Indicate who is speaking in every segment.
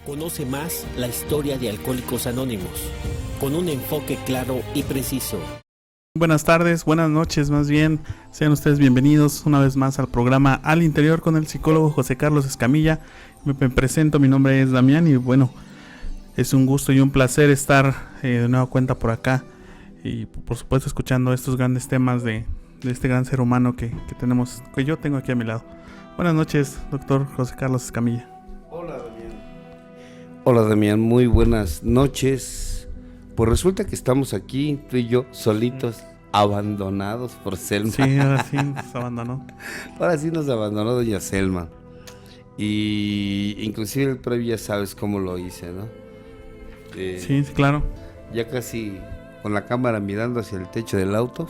Speaker 1: Conoce más la historia de Alcohólicos Anónimos, con un enfoque claro y preciso.
Speaker 2: Buenas tardes, buenas noches más bien. Sean ustedes bienvenidos una vez más al programa Al Interior con el psicólogo José Carlos Escamilla. Me presento, mi nombre es Damián y bueno, es un gusto y un placer estar de nueva cuenta por acá. Y por supuesto escuchando estos grandes temas de este gran ser humano que tenemos, que yo tengo aquí a mi lado. Buenas noches, doctor José Carlos Escamilla.
Speaker 3: Hola, Damián. Hola, Damián, muy buenas noches. Pues resulta que estamos aquí, tú y yo, solitos, abandonados por Selma.
Speaker 2: Sí, ahora sí nos abandonó.
Speaker 3: Ahora sí nos abandonó doña Selma. Y inclusive el previo ya sabes cómo lo hice, ¿no?
Speaker 2: Sí, claro.
Speaker 3: Ya casi con la cámara mirando hacia el techo del auto.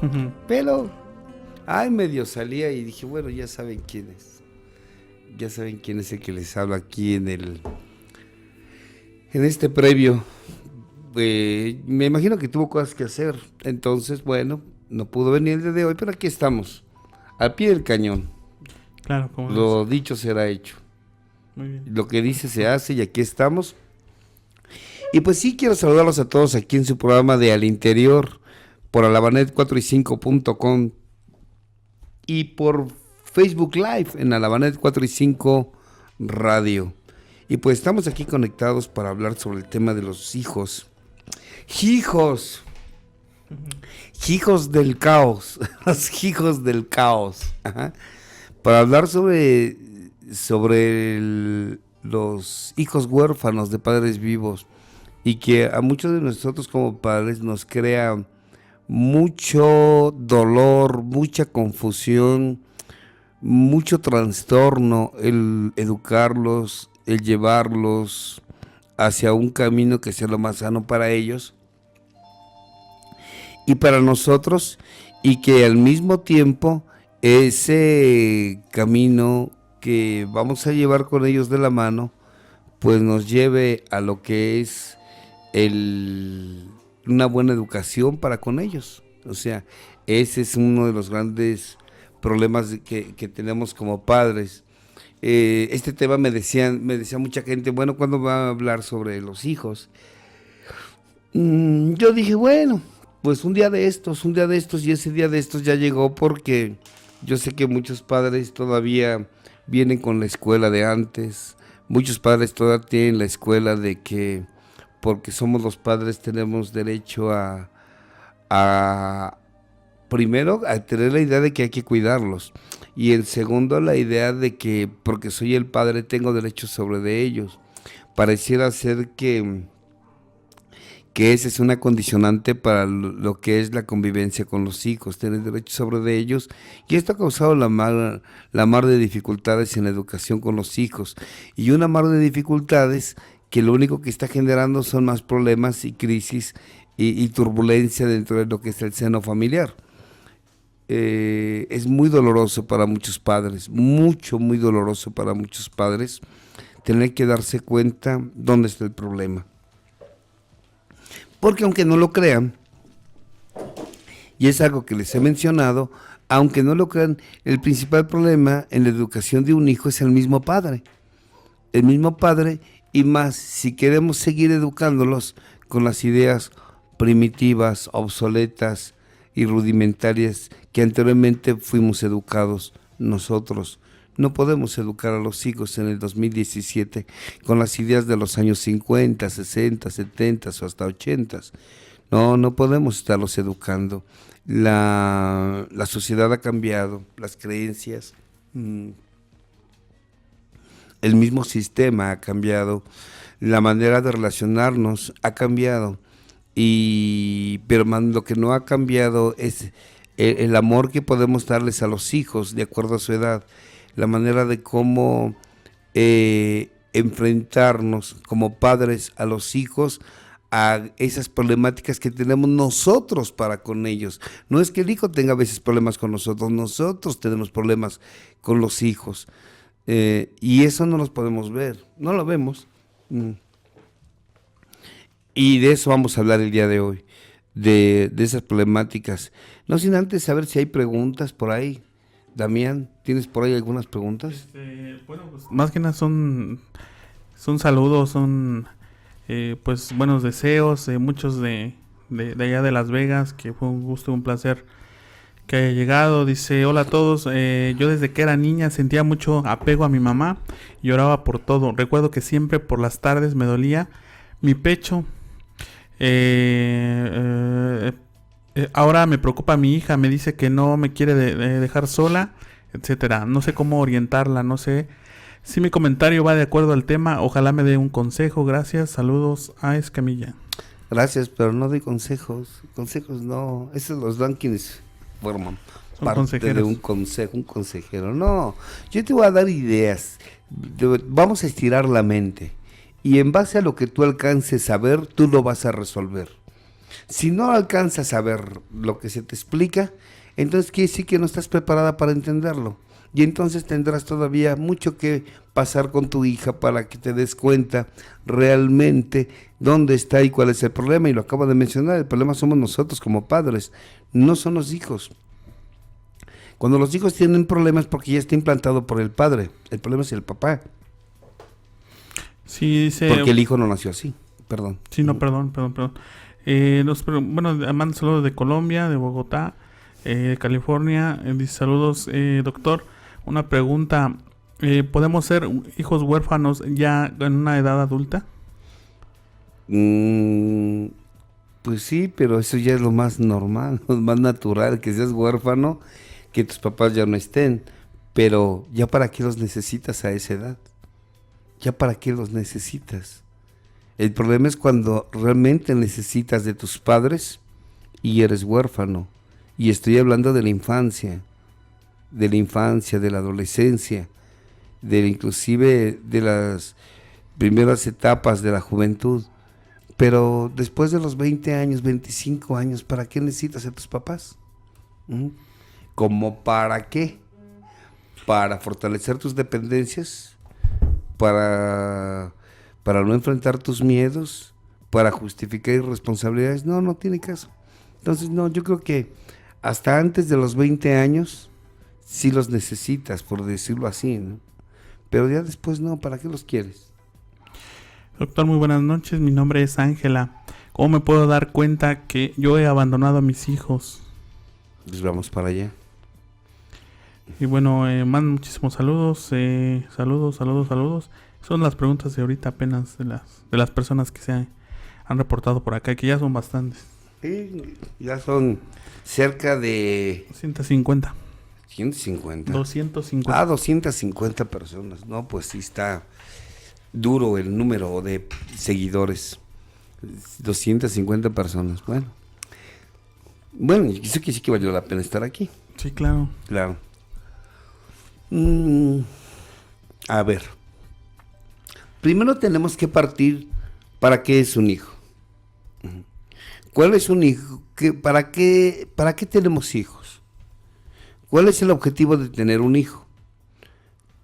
Speaker 2: Uh-huh.
Speaker 3: Pero, medio salía y dije, bueno, ya saben quién es. Ya saben quién es el que les habla aquí en este previo. Me imagino que tuvo cosas que hacer. Entonces, bueno, no pudo venir el día de hoy, pero aquí estamos, al pie del cañón.
Speaker 2: Claro, como
Speaker 3: Lo dicho será hecho.
Speaker 2: Muy bien.
Speaker 3: Lo que dice se hace y aquí estamos. Y pues sí, quiero saludarlos a todos aquí en su programa de Al Interior, por alabanet4y5.com y por Facebook Live en Alabanet 4 y 5 Radio. Y pues estamos aquí conectados para hablar sobre el tema de los hijos. Hijos. Hijos del caos. Los hijos del caos. Ajá. Para hablar sobre los hijos huérfanos de padres vivos. Y que a muchos de nosotros como padres nos crea mucho dolor, mucha confusión, mucho trastorno el educarlos, el llevarlos hacia un camino que sea lo más sano para ellos y para nosotros, y que al mismo tiempo ese camino que vamos a llevar con ellos de la mano pues nos lleve a lo que es una buena educación para con ellos. O sea, ese es uno de los grandes problemas que tenemos como padres. Este tema me decía mucha gente, bueno, ¿cuándo va a hablar sobre los hijos? Yo dije, bueno, pues un día de estos, y ese día de estos ya llegó, porque yo sé que muchos padres todavía vienen con la escuela de antes, muchos padres todavía tienen la escuela de que porque somos los padres tenemos derecho primero, a tener la idea de que hay que cuidarlos, y en segundo, la idea de que porque soy el padre tengo derecho sobre de ellos. Pareciera ser que esa es una condicionante para lo que es la convivencia con los hijos, tener derecho sobre de ellos, y esto ha causado la mar de dificultades en la educación con los hijos, y una mar de dificultades que lo único que está generando son más problemas y crisis y turbulencia dentro de lo que es el seno familiar. Es muy doloroso para muchos padres, muy doloroso para muchos padres tener que darse cuenta dónde está el problema. Porque aunque no lo crean, y es algo que les he mencionado, aunque no lo crean, el principal problema en la educación de un hijo es el mismo padre. El mismo padre, y más si queremos seguir educándolos con las ideas primitivas, obsoletas y rudimentarias que anteriormente fuimos educados nosotros. No podemos educar a los hijos en el 2017 con las ideas de los años 50, 60, 70 o hasta 80. No podemos estarlos educando. La sociedad ha cambiado, las creencias, el mismo sistema ha cambiado, la manera de relacionarnos ha cambiado, pero lo que no ha cambiado es el amor que podemos darles a los hijos de acuerdo a su edad, la manera de cómo enfrentarnos como padres a los hijos, a esas problemáticas que tenemos nosotros para con ellos. No es que el hijo tenga a veces problemas con nosotros tenemos problemas con los hijos. Y eso no los podemos ver, no lo vemos. Y de eso vamos a hablar el día de hoy, de esas problemáticas. No sin antes saber si hay preguntas por ahí. Damián, ¿tienes por ahí algunas preguntas?
Speaker 2: Bueno, pues más que nada son Son saludos, son pues buenos deseos, muchos de allá de Las Vegas, que fue un gusto, un placer que haya llegado. Dice, hola a todos, yo desde que era niña sentía mucho apego a mi mamá y lloraba por todo. Recuerdo que siempre por las tardes me dolía mi pecho. Ahora me preocupa mi hija, me dice que no me quiere dejar sola, etcétera. No sé cómo orientarla, no sé si mi comentario va de acuerdo al tema. Ojalá me dé un consejo. Gracias, saludos a Escamilla.
Speaker 3: Gracias, pero no doy consejos. Consejos no, esos los dan quienes forman
Speaker 2: Son
Speaker 3: parte
Speaker 2: consejeros.
Speaker 3: de un consejo, un consejero. No, yo te voy a dar ideas. Vamos a estirar la mente. Y en base a lo que tú alcances a ver, tú lo vas a resolver. Si no alcanzas a ver lo que se te explica, entonces quiere decir que no estás preparada para entenderlo. Y entonces tendrás todavía mucho que pasar con tu hija para que te des cuenta realmente dónde está y cuál es el problema. Y lo acabo de mencionar, el problema somos nosotros como padres, no son los hijos. Cuando los hijos tienen problemas es porque ya está implantado por el padre, el problema es el papá.
Speaker 2: Sí, dice...
Speaker 3: Porque el hijo no nació así, perdón.
Speaker 2: Sí, no, perdón. Bueno, mando saludos de Colombia, de Bogotá, California. Dice, saludos, doctor. Una pregunta, ¿podemos ser hijos huérfanos ya en una edad adulta?
Speaker 3: Pues sí, pero eso ya es lo más normal, lo más natural, que seas huérfano, que tus papás ya no estén. Pero ¿ya para qué los necesitas a esa edad? ¿Ya para qué los necesitas? El problema es cuando realmente necesitas de tus padres y eres huérfano. Y estoy hablando de la infancia, de la adolescencia, inclusive de las primeras etapas de la juventud. Pero después de los 20 años, 25 años, ¿para qué necesitas a tus papás? ¿Cómo para qué? Para fortalecer tus dependencias, para no enfrentar tus miedos, para justificar irresponsabilidades. No tiene caso. Entonces, no, yo creo que hasta antes de los 20 años sí los necesitas, por decirlo así, ¿no? Pero ya después no, ¿para qué los quieres?
Speaker 2: Doctor, muy buenas noches, mi nombre es Ángela. ¿Cómo me puedo dar cuenta que yo he abandonado a mis hijos?
Speaker 3: Pues vamos para allá.
Speaker 2: Y bueno, mando muchísimos saludos, saludos. Son las preguntas de ahorita apenas de las personas que se han reportado por acá, que ya son bastantes.
Speaker 3: Sí, ya son cerca de
Speaker 2: 150.
Speaker 3: 150.
Speaker 2: 250.
Speaker 3: 250 personas. No, pues sí está duro el número de seguidores. 250 personas. Bueno, eso que sí que valió la pena estar aquí.
Speaker 2: Sí, claro.
Speaker 3: Claro. A ver. Primero tenemos que partir para qué es un hijo. ¿Cuál es un hijo? ¿Para qué tenemos hijos? ¿Cuál es el objetivo de tener un hijo?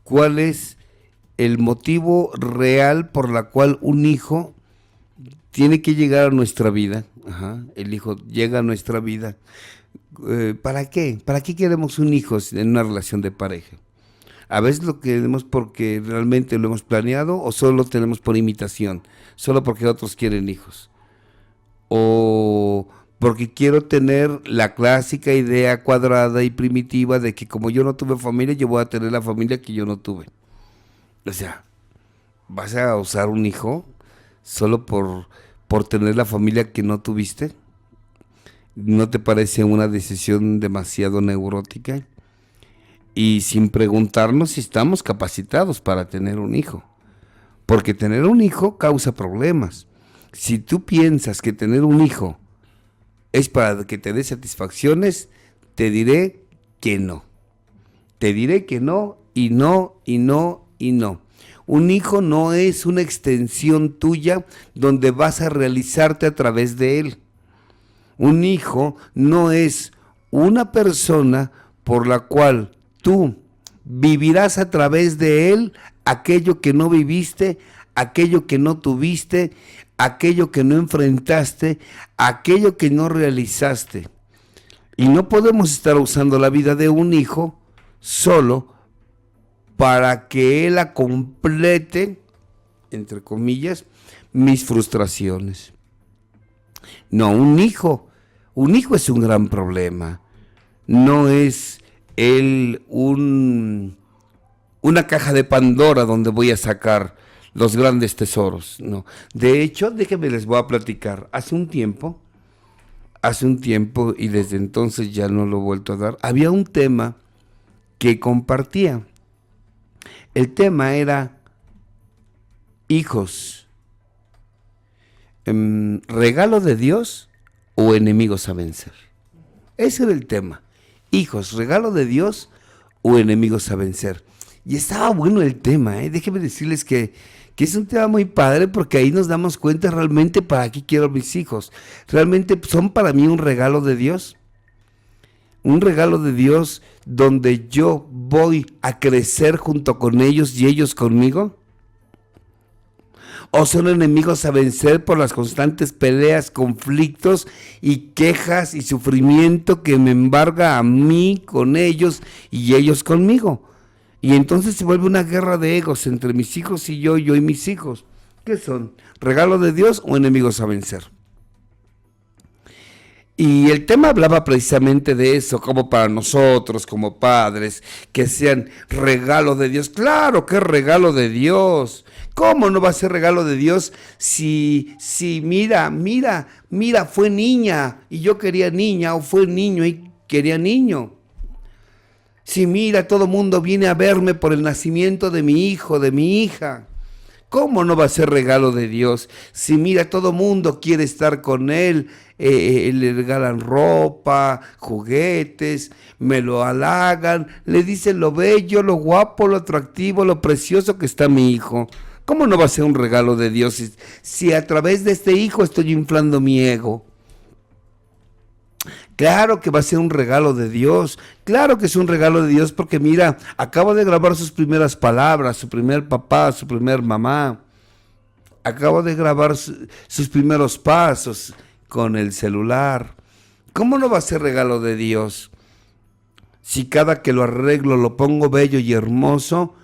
Speaker 3: ¿Cuál es el motivo real por la cual un hijo tiene que llegar a nuestra vida? El hijo llega a nuestra vida. ¿Para qué? ¿Para qué queremos un hijo en una relación de pareja? A veces lo queremos porque realmente lo hemos planeado o solo lo tenemos por imitación, solo porque otros quieren hijos. O porque quiero tener la clásica idea cuadrada y primitiva de que como yo no tuve familia, yo voy a tener la familia que yo no tuve. O sea, ¿vas a usar un hijo solo por tener la familia que no tuviste? ¿No te parece una decisión demasiado neurótica? Y sin preguntarnos si estamos capacitados para tener un hijo. Porque tener un hijo causa problemas. Si tú piensas que tener un hijo es para que te dé satisfacciones, te diré que no. Te diré que no, y no, y no, y no. Un hijo no es una extensión tuya donde vas a realizarte a través de él. Un hijo no es una persona por la cual tú vivirás a través de él aquello que no viviste, aquello que no tuviste, aquello que no enfrentaste, aquello que no realizaste. Y no podemos estar usando la vida de un hijo solo para que él la complete entre comillas, mis frustraciones. No, un hijo es un gran problema. No es él una caja de Pandora donde voy a sacar los grandes tesoros. No. De hecho, déjenme les voy a platicar. Hace un tiempo, y desde entonces ya no lo he vuelto a dar, había un tema que compartía. El tema era hijos, regalo de Dios o enemigos a vencer. Ese era el tema. Hijos, regalo de Dios o enemigos a vencer. Y estaba bueno el tema, déjenme decirles que es un tema muy padre, porque ahí nos damos cuenta realmente para qué quiero a mis hijos. Realmente son para mí un regalo de Dios. Un regalo de Dios donde yo voy a crecer junto con ellos y ellos conmigo. ¿O son enemigos a vencer por las constantes peleas, conflictos y quejas y sufrimiento que me embarga a mí con ellos y ellos conmigo? Y entonces se vuelve una guerra de egos entre mis hijos y yo y mis hijos. ¿Qué son? ¿Regalo de Dios o enemigos a vencer? Y el tema hablaba precisamente de eso, como para nosotros, como padres, que sean regalo de Dios. ¡Claro que es regalo de Dios! ¿Cómo no va a ser regalo de Dios si mira, fue niña y yo quería niña, o fue niño y quería niño? Si mira, todo mundo viene a verme por el nacimiento de mi hijo, de mi hija. ¿Cómo no va a ser regalo de Dios? Si mira, todo mundo quiere estar con él, le regalan ropa, juguetes, me lo halagan, le dicen lo bello, lo guapo, lo atractivo, lo precioso que está mi hijo. ¿Cómo no va a ser un regalo de Dios si a través de este hijo estoy inflando mi ego? Claro que va a ser un regalo de Dios, claro que es un regalo de Dios, porque mira, acabo de grabar sus primeras palabras, su primer papá, su primer mamá, acabo de grabar sus primeros pasos con el celular. ¿Cómo no va a ser regalo de Dios? Si cada que lo arreglo lo pongo bello y hermoso,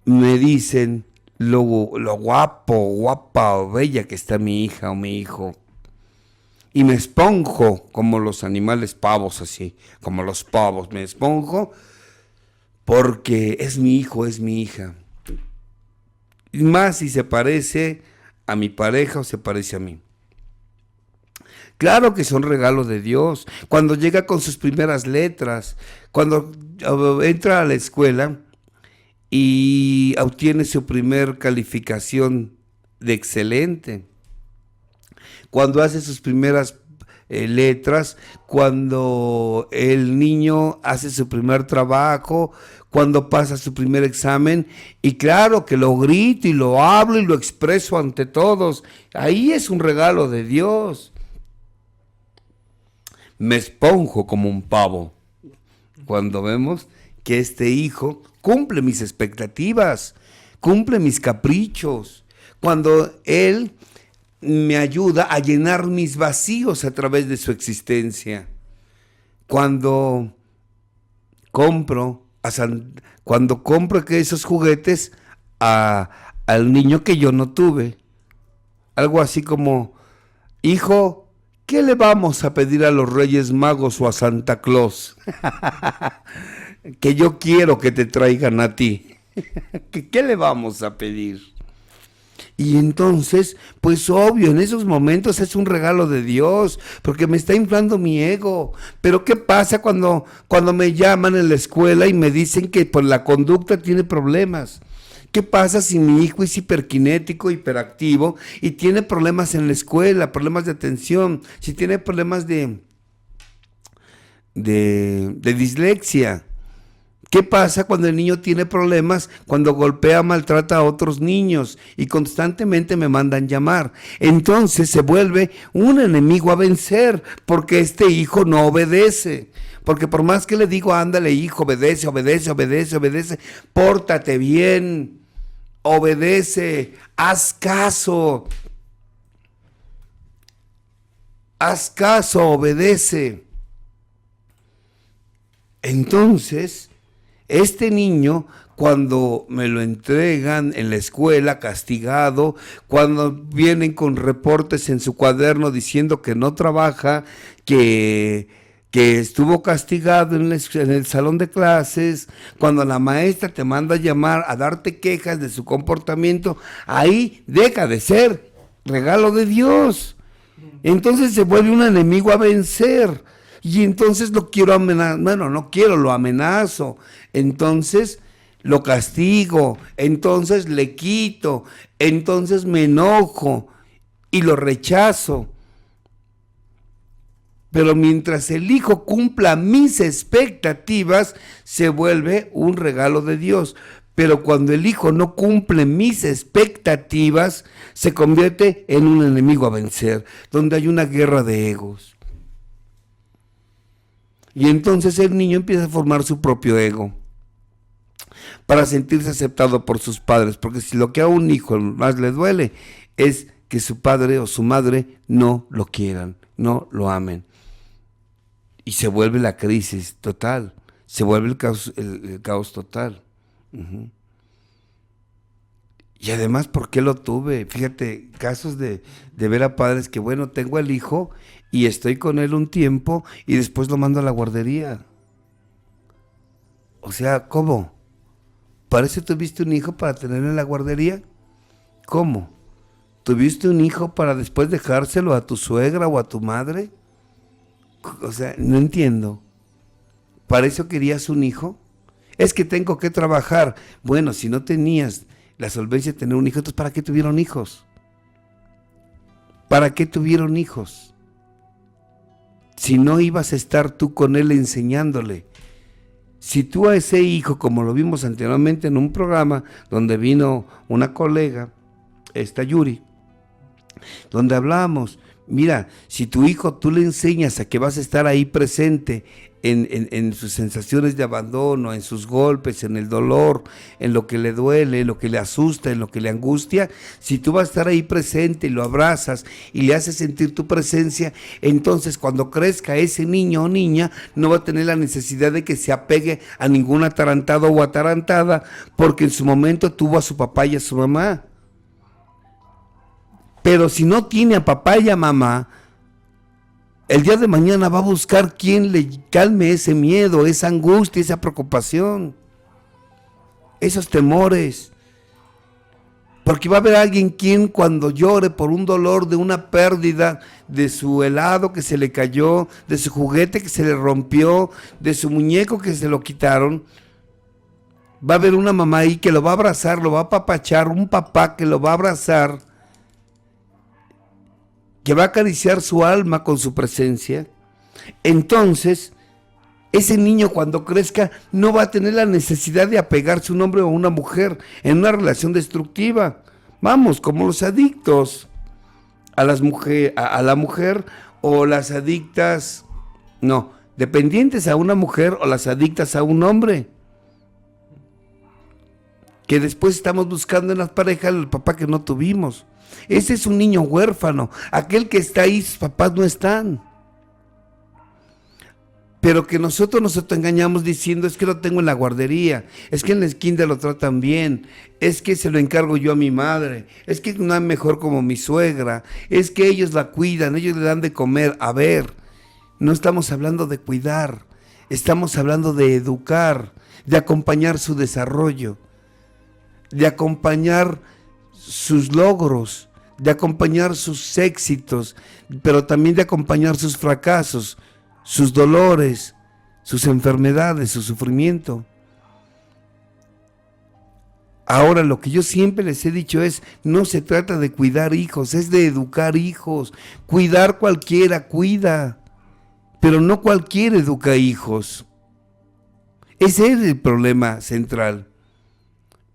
Speaker 3: me dicen lo guapo, guapa o bella que está mi hija o mi hijo. Y me esponjo como los animales pavos, así, como los pavos, me esponjo porque es mi hijo, es mi hija. Y más si se parece a mi pareja o se parece a mí. Claro que son regalos de Dios. Cuando llega con sus primeras letras, cuando entra a la escuela y obtiene su primer calificación de excelente, cuando hace sus primeras letras, cuando el niño hace su primer trabajo, cuando pasa su primer examen, y claro que lo grito y lo hablo y lo expreso ante todos. Ahí es un regalo de Dios. Me esponjo como un pavo cuando vemos que este hijo cumple mis expectativas, cumple mis caprichos, cuando él me ayuda a llenar mis vacíos a través de su existencia. Cuando compro que esos juguetes al niño que yo no tuve. Algo así como, hijo, ¿qué le vamos a pedir a los Reyes Magos o a Santa Claus? Que yo quiero que te traigan a ti. ¿Qué le vamos a pedir? Y entonces, pues obvio, en esos momentos es un regalo de Dios, porque me está inflando mi ego. Pero ¿qué pasa cuando me llaman en la escuela y me dicen que por la conducta tiene problemas? ¿Qué pasa si mi hijo es hiperkinético, hiperactivo y tiene problemas en la escuela, problemas de atención, si tiene problemas de dislexia? ¿Qué pasa cuando el niño tiene problemas, cuando golpea, maltrata a otros niños y constantemente me mandan llamar? Entonces se vuelve un enemigo a vencer, porque este hijo no obedece. Porque por más que le digo, ándale hijo, obedece, pórtate bien, obedece, haz caso, obedece. Entonces, este niño, cuando me lo entregan en la escuela castigado, cuando vienen con reportes en su cuaderno diciendo que no trabaja, que estuvo castigado en el salón de clases, cuando la maestra te manda a llamar a darte quejas de su comportamiento, ahí deja de ser regalo de Dios. Entonces se vuelve un enemigo a vencer. Y entonces lo quiero amenazar, bueno, no quiero, lo amenazo. Entonces lo castigo, entonces le quito, entonces me enojo y lo rechazo. Pero mientras el hijo cumpla mis expectativas, se vuelve un regalo de Dios. Pero cuando el hijo no cumple mis expectativas, se convierte en un enemigo a vencer, donde hay una guerra de egos. Y entonces el niño empieza a formar su propio ego para sentirse aceptado por sus padres, porque si lo que a un hijo más le duele es que su padre o su madre no lo quieran, no lo amen. Y se vuelve la crisis total, se vuelve el caos total. Uh-huh. Y además, ¿por qué lo tuve? Fíjate, casos de ver a padres que, bueno, tengo al hijo y estoy con él un tiempo y después lo mando a la guardería. O sea, ¿cómo? ¿Para eso tuviste un hijo para tenerlo en la guardería? ¿Cómo? ¿Tuviste un hijo para después dejárselo a tu suegra o a tu madre? O sea, no entiendo. ¿Para eso querías un hijo? Es que tengo que trabajar. Bueno, si no tenías la solvencia de tener un hijo, entonces ¿para qué tuvieron hijos? ¿Para qué tuvieron hijos? Si no ibas a estar tú con él enseñándole. Si tú a ese hijo, como lo vimos anteriormente en un programa donde vino una colega, esta Yuri, donde hablábamos, mira, si tu hijo tú le enseñas a que vas a estar ahí presente en sus sensaciones de abandono, en sus golpes, en el dolor, en lo que le duele, en lo que le asusta, en lo que le angustia, si tú vas a estar ahí presente y lo abrazas y le haces sentir tu presencia, entonces cuando crezca ese niño o niña no va a tener la necesidad de que se apegue a ningún atarantado o atarantada, porque en su momento tuvo a su papá y a su mamá. Pero si no tiene a papá y a mamá, el día de mañana va a buscar quien le calme ese miedo, esa angustia, esa preocupación, esos temores. Porque va a haber alguien quien cuando llore por un dolor de una pérdida, de su helado que se le cayó, de su juguete que se le rompió, de su muñeco que se lo quitaron, va a haber una mamá ahí que lo va a abrazar, lo va a apapachar, un papá que lo va a abrazar, que va a acariciar su alma con su presencia. Entonces, ese niño cuando crezca no va a tener la necesidad de apegarse a un hombre o a una mujer en una relación destructiva. Vamos, como los adictos a la mujer o las adictas, no, dependientes a una mujer o las adictas a un hombre. Que después estamos buscando en las parejas el papá que no tuvimos. Ese es un niño huérfano, aquel que está ahí, sus papás no están. Pero que nosotros nos autoengañamos diciendo, es que lo tengo en la guardería, es que en la esquina lo tratan bien, es que se lo encargo yo a mi madre, es que no es mejor como mi suegra, es que ellos la cuidan, ellos le dan de comer. A ver, no estamos hablando de cuidar, estamos hablando de educar, de acompañar su desarrollo, de acompañar sus logros, de acompañar sus éxitos, pero también de acompañar sus fracasos, sus dolores, sus enfermedades, su sufrimiento. Ahora, lo que yo siempre les he dicho es, no se trata de cuidar hijos, es de educar hijos. Cuidar cualquiera cuida, pero no cualquiera educa hijos. Ese es el problema central.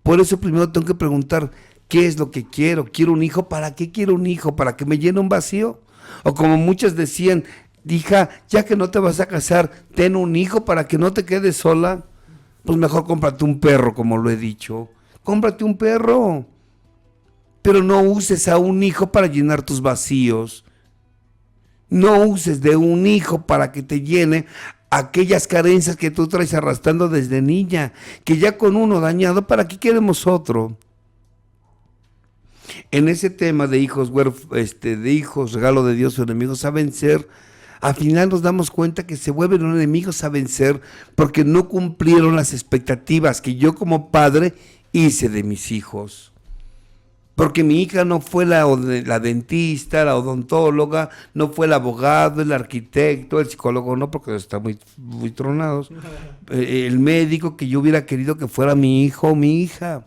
Speaker 3: Por eso primero tengo que preguntar, ¿qué es lo que quiero? ¿Quiero un hijo? ¿Para qué quiero un hijo? ¿Para que me llene un vacío? O como muchas decían, hija, ya que no te vas a casar, ten un hijo para que no te quedes sola. Pues mejor cómprate un perro, como lo he dicho. Cómprate un perro. Pero no uses a un hijo para llenar tus vacíos. No uses de un hijo para que te llene aquellas carencias que tú traes arrastrando desde niña, que ya con uno dañado, ¿para qué queremos otro? En ese tema de hijos, de hijos, regalo de Dios o enemigos a vencer, al final nos damos cuenta que se vuelven enemigos a vencer porque no cumplieron las expectativas que yo como padre hice de mis hijos. Porque mi hija no fue la dentista, la odontóloga, no fue el abogado, el arquitecto, el psicólogo, no, porque están muy tronados. El médico que yo hubiera querido que fuera mi hijo o mi hija.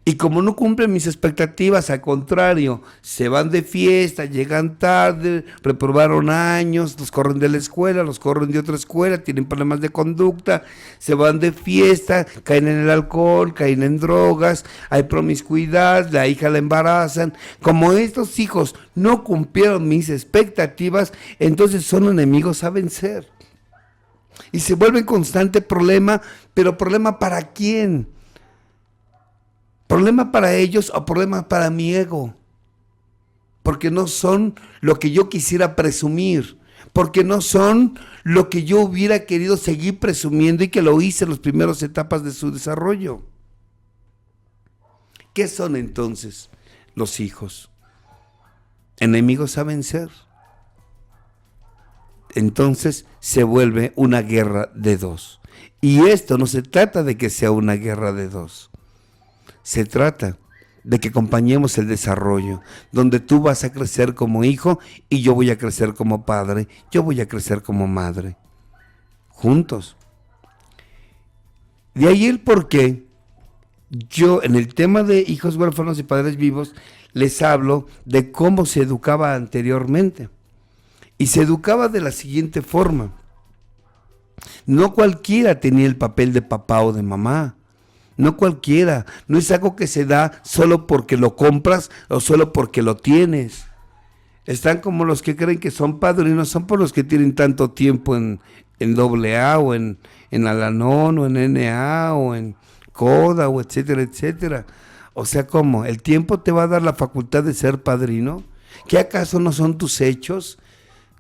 Speaker 3: Y como no cumplen mis expectativas, al contrario, se van de fiesta, llegan tarde, reprobaron años, los corren de la escuela, los corren de otra escuela, tienen problemas de conducta, se van de fiesta, caen en el alcohol, caen en drogas, hay promiscuidad, la hija la embarazan. Como estos hijos no cumplieron mis expectativas, entonces son enemigos a vencer. Y se vuelve constante problema, pero ¿problema para quién? ¿Problema para ellos o problema para mi ego? Porque no son lo que yo quisiera presumir, porque no son lo que yo hubiera querido seguir presumiendo y que lo hice en las primeras etapas de su desarrollo. ¿Qué son entonces los hijos? Enemigos a vencer. Entonces se vuelve una guerra de dos. Y esto no se trata de que sea una guerra de dos. Se trata de que acompañemos el desarrollo, donde tú vas a crecer como hijo y yo voy a crecer como padre, yo voy a crecer como madre, juntos. De ahí el por qué yo en el tema de hijos huérfanos y padres vivos les hablo de cómo se educaba anteriormente. Y se educaba de la siguiente forma. No cualquiera tenía el papel de papá o de mamá. No cualquiera, no es algo que se da solo porque lo compras o solo porque lo tienes. Están como los que creen que son padrinos, son por los que tienen tanto tiempo en AA o en Al-Anon o en NA o en CODA o etcétera, etcétera. O sea, ¿cómo? ¿El tiempo te va a dar la facultad de ser padrino? ¿Qué acaso no son tus hechos?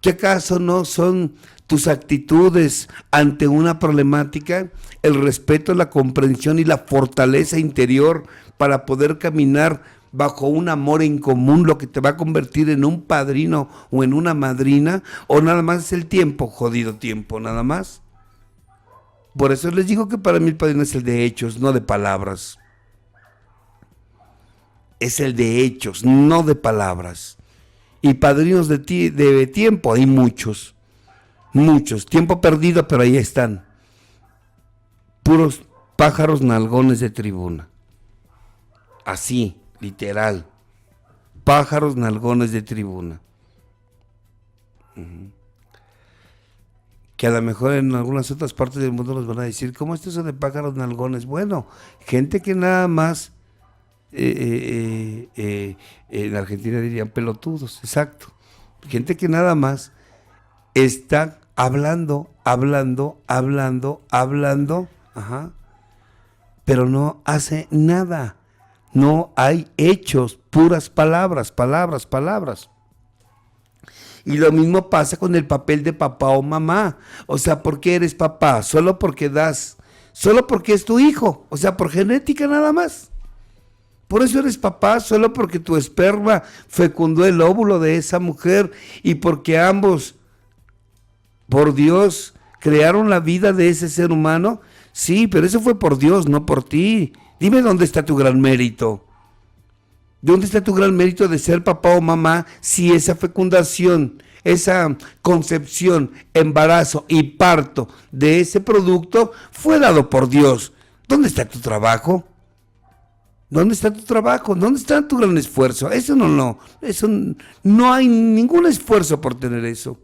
Speaker 3: ¿Qué acaso no son tus actitudes ante una problemática? El respeto, la comprensión y la fortaleza interior para poder caminar bajo un amor en común, lo que te va a convertir en un padrino o en una madrina, o nada más es el tiempo, jodido tiempo, nada más. Por eso les digo que para mí el padrino es el de hechos, no de palabras. Es el de hechos, no de palabras. Y padrinos de tiempo hay muchos, tiempo perdido, pero ahí están. Puros pájaros nalgones de tribuna. Así, literal. Pájaros nalgones de tribuna. Que a lo mejor en algunas otras partes del mundo nos van a decir, ¿cómo es eso de pájaros nalgones? Bueno, gente que nada más, en Argentina dirían pelotudos, exacto. Gente que nada más está hablando, pero no hace nada. No hay hechos, puras palabras. Y lo mismo pasa con el papel de papá o mamá. O sea, ¿por qué eres papá? Solo porque das, solo porque es tu hijo. O sea, por genética nada más. Por eso eres papá, solo porque tu esperma fecundó el óvulo de esa mujer y porque ambos, por Dios, crearon la vida de ese ser humano. Sí, pero eso fue por Dios, no por ti. Dime dónde está tu gran mérito. ¿Dónde está tu gran mérito de ser papá o mamá si esa fecundación, esa concepción, embarazo y parto de ese producto fue dado por Dios? ¿Dónde está tu trabajo? ¿Dónde está tu trabajo? ¿Dónde está tu gran esfuerzo? Eso no hay ningún esfuerzo por tener eso.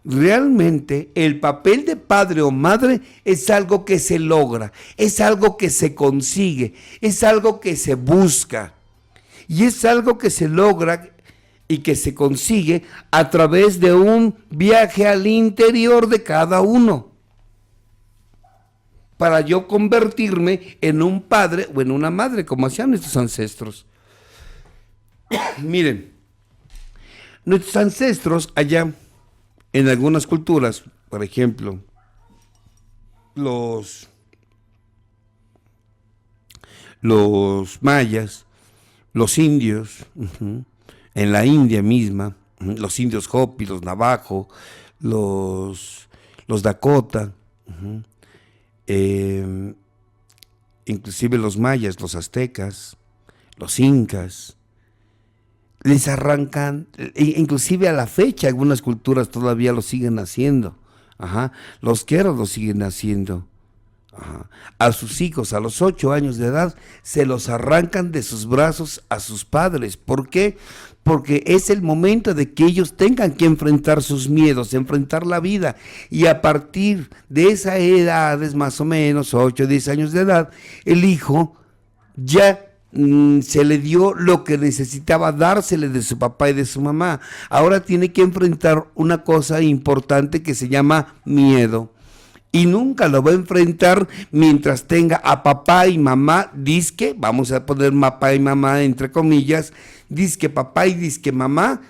Speaker 3: Realmente el papel de padre o madre es algo que se logra, es algo que se consigue, es algo que se busca y es algo que se logra y que se consigue a través de un viaje al interior de cada uno para yo convertirme en un padre o en una madre como hacían nuestros ancestros. Miren, Nuestros ancestros allá, en algunas culturas, por ejemplo, los mayas, los indios, en la India misma, los indios Hopi, los Navajo, los Dakota, inclusive los mayas, los aztecas, los incas, les arrancan, inclusive a la fecha algunas culturas todavía lo siguen haciendo, los queros lo siguen haciendo. A sus hijos a los 8 años de edad se los arrancan de sus brazos a sus padres. ¿Por qué? Porque es el momento de que ellos tengan que enfrentar sus miedos, enfrentar la vida, y a partir de esa edad, más o menos 8 o 10 años de edad, el hijo ya se le dio lo que necesitaba dársele de su papá y de su mamá. Ahora tiene que enfrentar una cosa importante que se llama miedo. Y nunca lo va a enfrentar mientras tenga a papá y mamá, dizque, vamos a poner papá y mamá entre comillas, dizque papá y dizque mamá,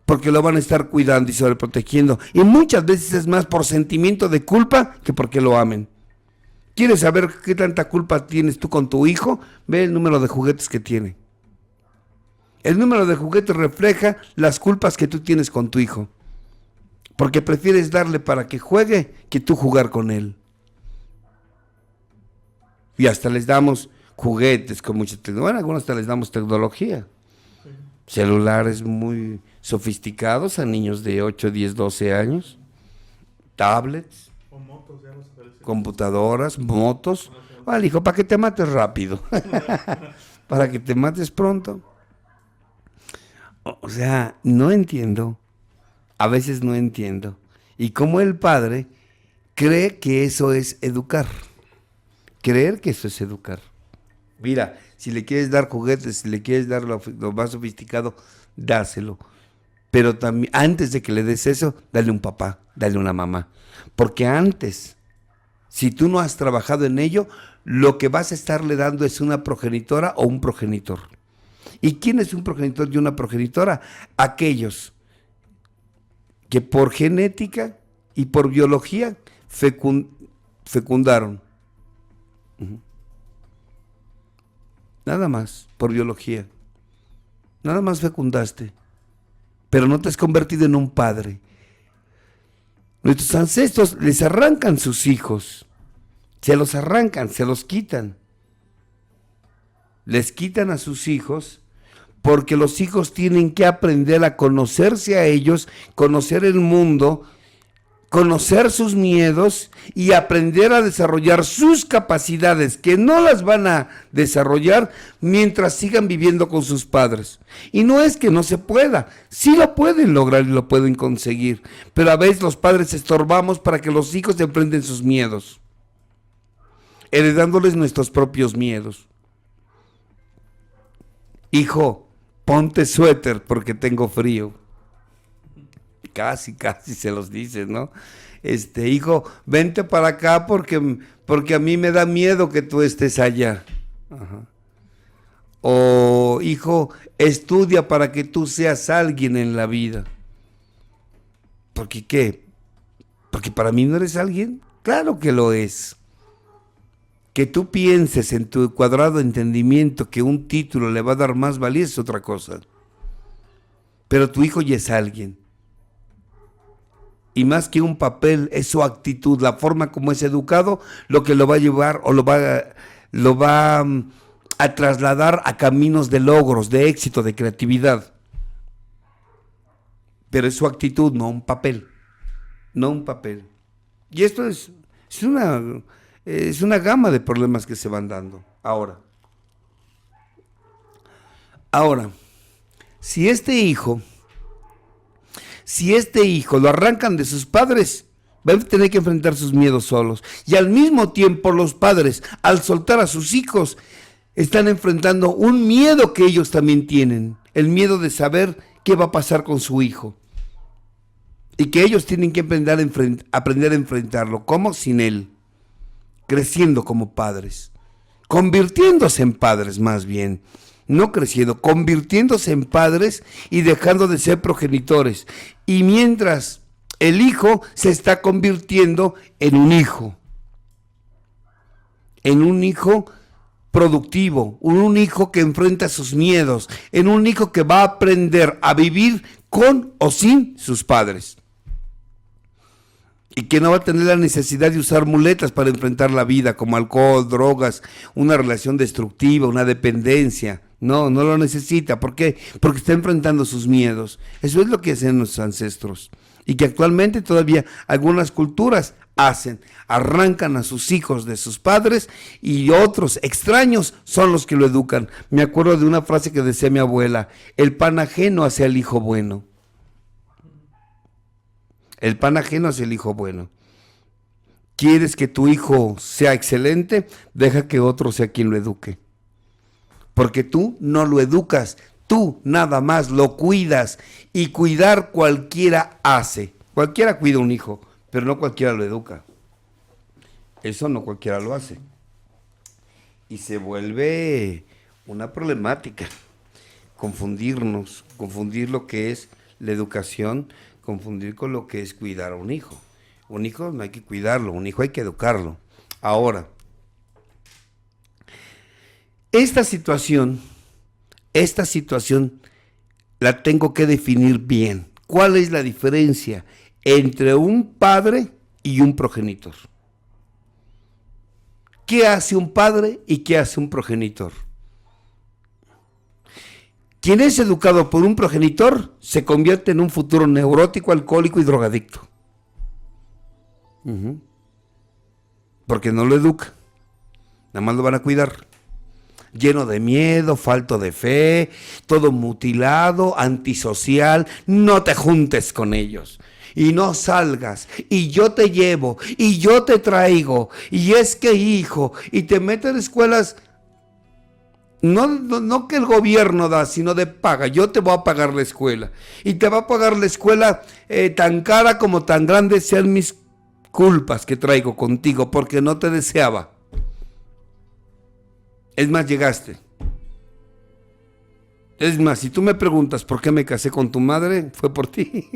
Speaker 3: porque lo van a estar cuidando y sobreprotegiendo. Y muchas veces es más por sentimiento de culpa que porque lo amen. ¿Quieres saber qué tanta culpa tienes tú con tu hijo? Ve el número de juguetes que tiene. El número de juguetes refleja las culpas que tú tienes con tu hijo. Porque prefieres darle para que juegue que tú jugar con él. Y hasta les damos juguetes con mucha tecnología. Bueno, algunos hasta les damos tecnología. Celulares muy sofisticados a niños de 8, 10, 12 años. Tablets.
Speaker 2: O motos, ya los adolescentes.
Speaker 3: Computadoras, motos. Vale, hijo, para que te mates rápido. Para que te mates pronto. O sea, no entiendo. A veces no entiendo. Y cómo el padre cree que eso es educar. Creer que eso es educar. Mira, si le quieres dar juguetes, si le quieres dar lo más sofisticado, dáselo. Pero también, antes de que le des eso, dale un papá, dale una mamá. Porque antes, si tú no has trabajado en ello, lo que vas a estarle dando es una progenitora o un progenitor. ¿Y quién es un progenitor y una progenitora? Aquellos que por genética y por biología fecundaron. Nada más, por biología. Nada más fecundaste. Pero no te has convertido en un padre. Nuestros ancestros les arrancan sus hijos. Se los arrancan, se los quitan. Les quitan a sus hijos. Porque los hijos tienen que aprender a conocerse a ellos, conocer el mundo, conocer sus miedos y aprender a desarrollar sus capacidades, que no las van a desarrollar mientras sigan viviendo con sus padres. Y no es que no se pueda, sí lo pueden lograr y lo pueden conseguir, pero a veces los padres estorbamos para que los hijos enfrenten sus miedos, heredándoles nuestros propios miedos. Hijo, ponte suéter porque tengo frío. Casi se los dices, ¿no? Hijo, vente para acá porque a mí me da miedo que tú estés allá. O, hijo, estudia para que tú seas alguien en la vida. ¿Por qué? ¿Porque para mí no eres alguien? Claro que lo es. Que tú pienses en tu cuadrado entendimiento que un título le va a dar más valía es otra cosa. Pero tu hijo ya es alguien. Y más que un papel, es su actitud, la forma como es educado, lo que lo va a llevar o lo va a trasladar a caminos de logros, de éxito, de creatividad. Pero es su actitud, no un papel. No un papel. Y esto es una gama de problemas que se van dando. Ahora, si este hijo lo arrancan de sus padres, va a tener que enfrentar sus miedos solos. Y al mismo tiempo los padres, al soltar a sus hijos, están enfrentando un miedo que ellos también tienen. El miedo de saber qué va a pasar con su hijo. Y que ellos tienen que aprender a enfrentarlo. ¿Cómo? Sin él. Creciendo como padres. Convirtiéndose en padres más bien. no creciendo, convirtiéndose en padres y dejando de ser progenitores. Y mientras el hijo se está convirtiendo en un hijo productivo, un hijo que enfrenta sus miedos, en un hijo que va a aprender a vivir con o sin sus padres. Y que no va a tener la necesidad de usar muletas para enfrentar la vida, como alcohol, drogas, una relación destructiva, una dependencia. No lo necesita. ¿Por qué? Porque está enfrentando sus miedos. Eso es lo que hacen nuestros ancestros. Y que actualmente todavía algunas culturas hacen. Arrancan a sus hijos de sus padres y otros extraños son los que lo educan. Me acuerdo de una frase que decía mi abuela: el pan ajeno hace al hijo bueno. El pan ajeno hace el hijo bueno. ¿Quieres que tu hijo sea excelente? Deja que otro sea quien lo eduque. Porque tú no lo educas, tú nada más lo cuidas. Y cuidar cualquiera hace. Cualquiera cuida un hijo, pero no cualquiera lo educa. Eso no cualquiera lo hace. Y se vuelve una problemática. Confundir lo que es la educación, confundir con lo que es cuidar a un hijo. Un hijo no hay que cuidarlo, un hijo hay que educarlo. Ahora, esta situación la tengo que definir bien. ¿Cuál es la diferencia entre un padre y un progenitor? ¿Qué hace un padre y qué hace un progenitor? Quien es educado por un progenitor se convierte en un futuro neurótico, alcohólico y drogadicto. Porque no lo educa, nada más lo van a cuidar. Lleno de miedo, falto de fe, todo mutilado, antisocial. No te juntes con ellos y no salgas, y yo te llevo, y yo te traigo, y es que hijo, y te meten en escuelas. No que el gobierno da, sino de paga. Yo te voy a pagar la escuela. Y te va a pagar la escuela tan cara como tan grandes sean mis culpas que traigo contigo, porque no te deseaba. Es más, llegaste. Es más, si tú me preguntas por qué me casé con tu madre, fue por ti.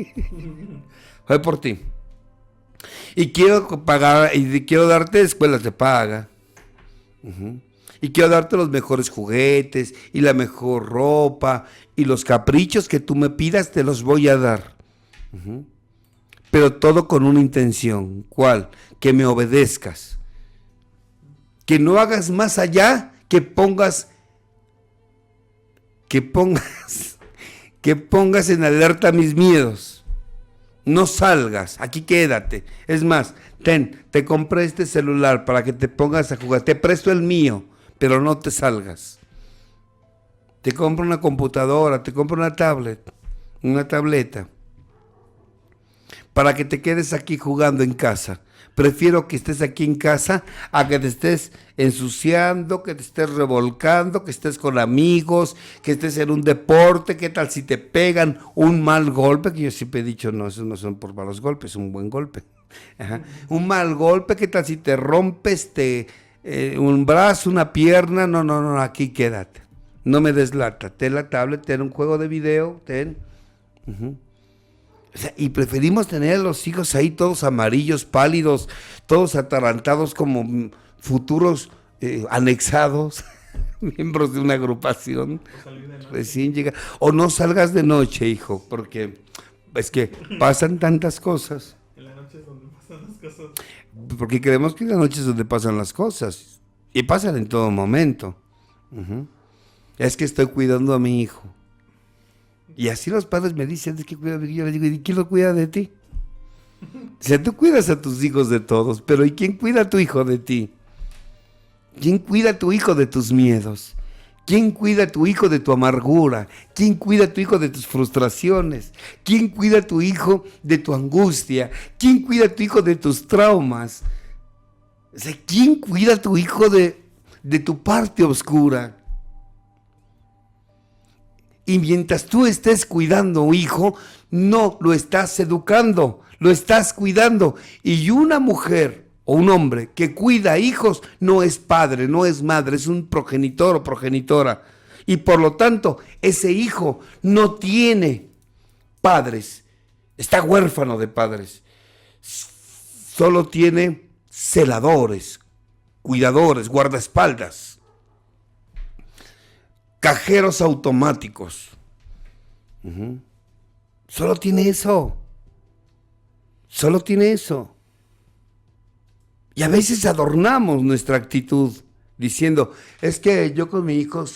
Speaker 3: Fue por ti. Y quiero pagar, y quiero darte escuelas de paga. Y quiero darte los mejores juguetes y la mejor ropa y los caprichos que tú me pidas te los voy a dar. Pero todo con una intención. ¿Cuál? Que me obedezcas. Que no hagas más allá, que pongas en alerta mis miedos. No salgas, aquí quédate. Es más, te compré este celular para que te pongas a jugar. Te presto el mío, pero no te salgas. Te compro una computadora, te compro una tableta, para que te quedes aquí jugando en casa. Prefiero que estés aquí en casa a que te estés ensuciando, que te estés revolcando, que estés con amigos, que estés en un deporte. ¿Qué tal si te pegan un mal golpe? Que yo siempre he dicho, no, esos no son por malos golpes, es un buen golpe. Un mal golpe, ¿qué tal si te rompes un brazo, una pierna? No, aquí quédate. No me des lata. Ten la tablet, ten un juego de video, ten. O sea, y preferimos tener a los hijos ahí todos amarillos, pálidos, todos atarantados como futuros anexados, miembros de una agrupación recién llega. O no salgas de noche, hijo, porque es que pasan tantas cosas.
Speaker 2: En la noche es donde pasan las cosas.
Speaker 3: Porque creemos que en la noche es donde pasan las cosas. Y pasan en todo momento. Es que estoy cuidando a mi hijo. Y así los padres me dicen, es que cuida, yo le digo, ¿y quién lo cuida de ti? O sea, tú cuidas a tus hijos de todos, pero ¿y quién cuida a tu hijo de ti? ¿Quién cuida a tu hijo de tus miedos? ¿Quién cuida a tu hijo de tu amargura? ¿Quién cuida a tu hijo de tus frustraciones? ¿Quién cuida a tu hijo de tu angustia? ¿Quién cuida a tu hijo de tus traumas? O sea, ¿quién cuida a tu hijo de tu parte oscura? Y mientras tú estés cuidando a un hijo, no lo estás educando, lo estás cuidando. Y una mujer o un hombre que cuida a hijos no es padre, no es madre, es un progenitor o progenitora. Y por lo tanto, ese hijo no tiene padres, está huérfano de padres. Solo tiene celadores, cuidadores, guardaespaldas, cajeros automáticos. Solo tiene eso. Solo tiene eso. Y a veces adornamos nuestra actitud diciendo, es que yo con mi hijo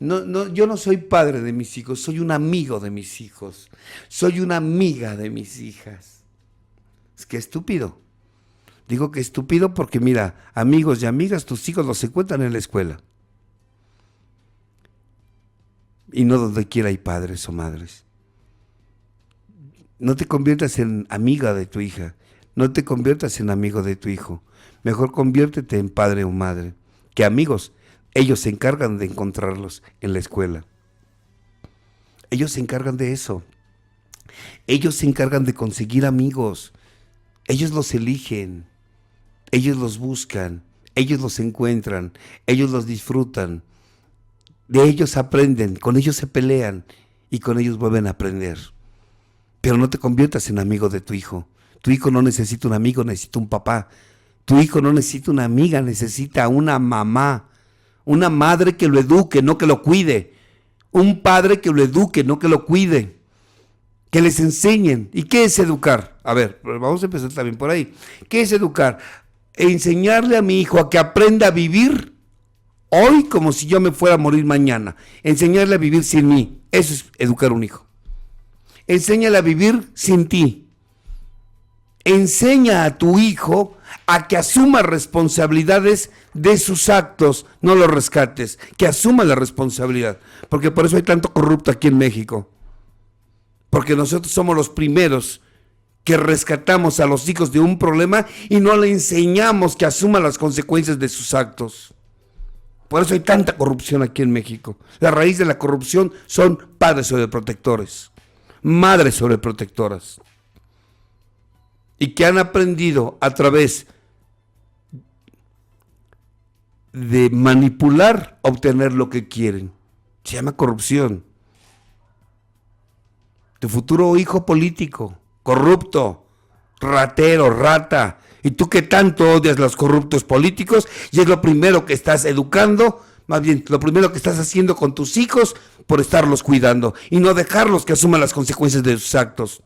Speaker 3: yo no soy padre de mis hijos, soy un amigo de mis hijos, soy una amiga de mis hijas. Es que estúpido. Digo que estúpido porque mira, amigos y amigas, tus hijos los encuentran en la escuela. Y no donde quiera hay padres o madres. No te conviertas en amiga de tu hija, no te conviertas en amigo de tu hijo. Mejor conviértete en padre o madre. Que amigos, ellos se encargan de encontrarlos en la escuela. Ellos se encargan de eso. Ellos se encargan de conseguir amigos. Ellos los eligen. Ellos los buscan. Ellos los encuentran. Ellos los disfrutan. De ellos aprenden, con ellos se pelean y con ellos vuelven a aprender. Pero no te conviertas en amigo de tu hijo. Tu hijo no necesita un amigo, necesita un papá. Tu hijo no necesita una amiga, necesita una mamá. Una madre que lo eduque, no que lo cuide. Un padre que lo eduque, no que lo cuide. Que les enseñen. ¿Y qué es educar? A ver, vamos a empezar también por ahí. ¿Qué es educar? Enseñarle a mi hijo a que aprenda a vivir hoy como si yo me fuera a morir mañana. Enseñarle a vivir sin mí. Eso es educar a un hijo. Enséñale a vivir sin ti. Enseña a tu hijo a que asuma responsabilidades de sus actos, no los rescates, que asuma la responsabilidad. Porque por eso hay tanto corrupto aquí en México. Porque nosotros somos los primeros que rescatamos a los hijos de un problema y no le enseñamos que asuma las consecuencias de sus actos. Por eso hay tanta corrupción aquí en México. La raíz de la corrupción son padres sobreprotectores, madres sobreprotectoras, y que han aprendido a través de manipular, obtener lo que quieren. Se llama corrupción. Tu futuro hijo político, corrupto, ratero, rata. Y tú que tanto odias los corruptos políticos, y es lo primero que estás educando, más bien, lo primero que estás haciendo con tus hijos por estarlos cuidando y no dejarlos que asuman las consecuencias de sus actos.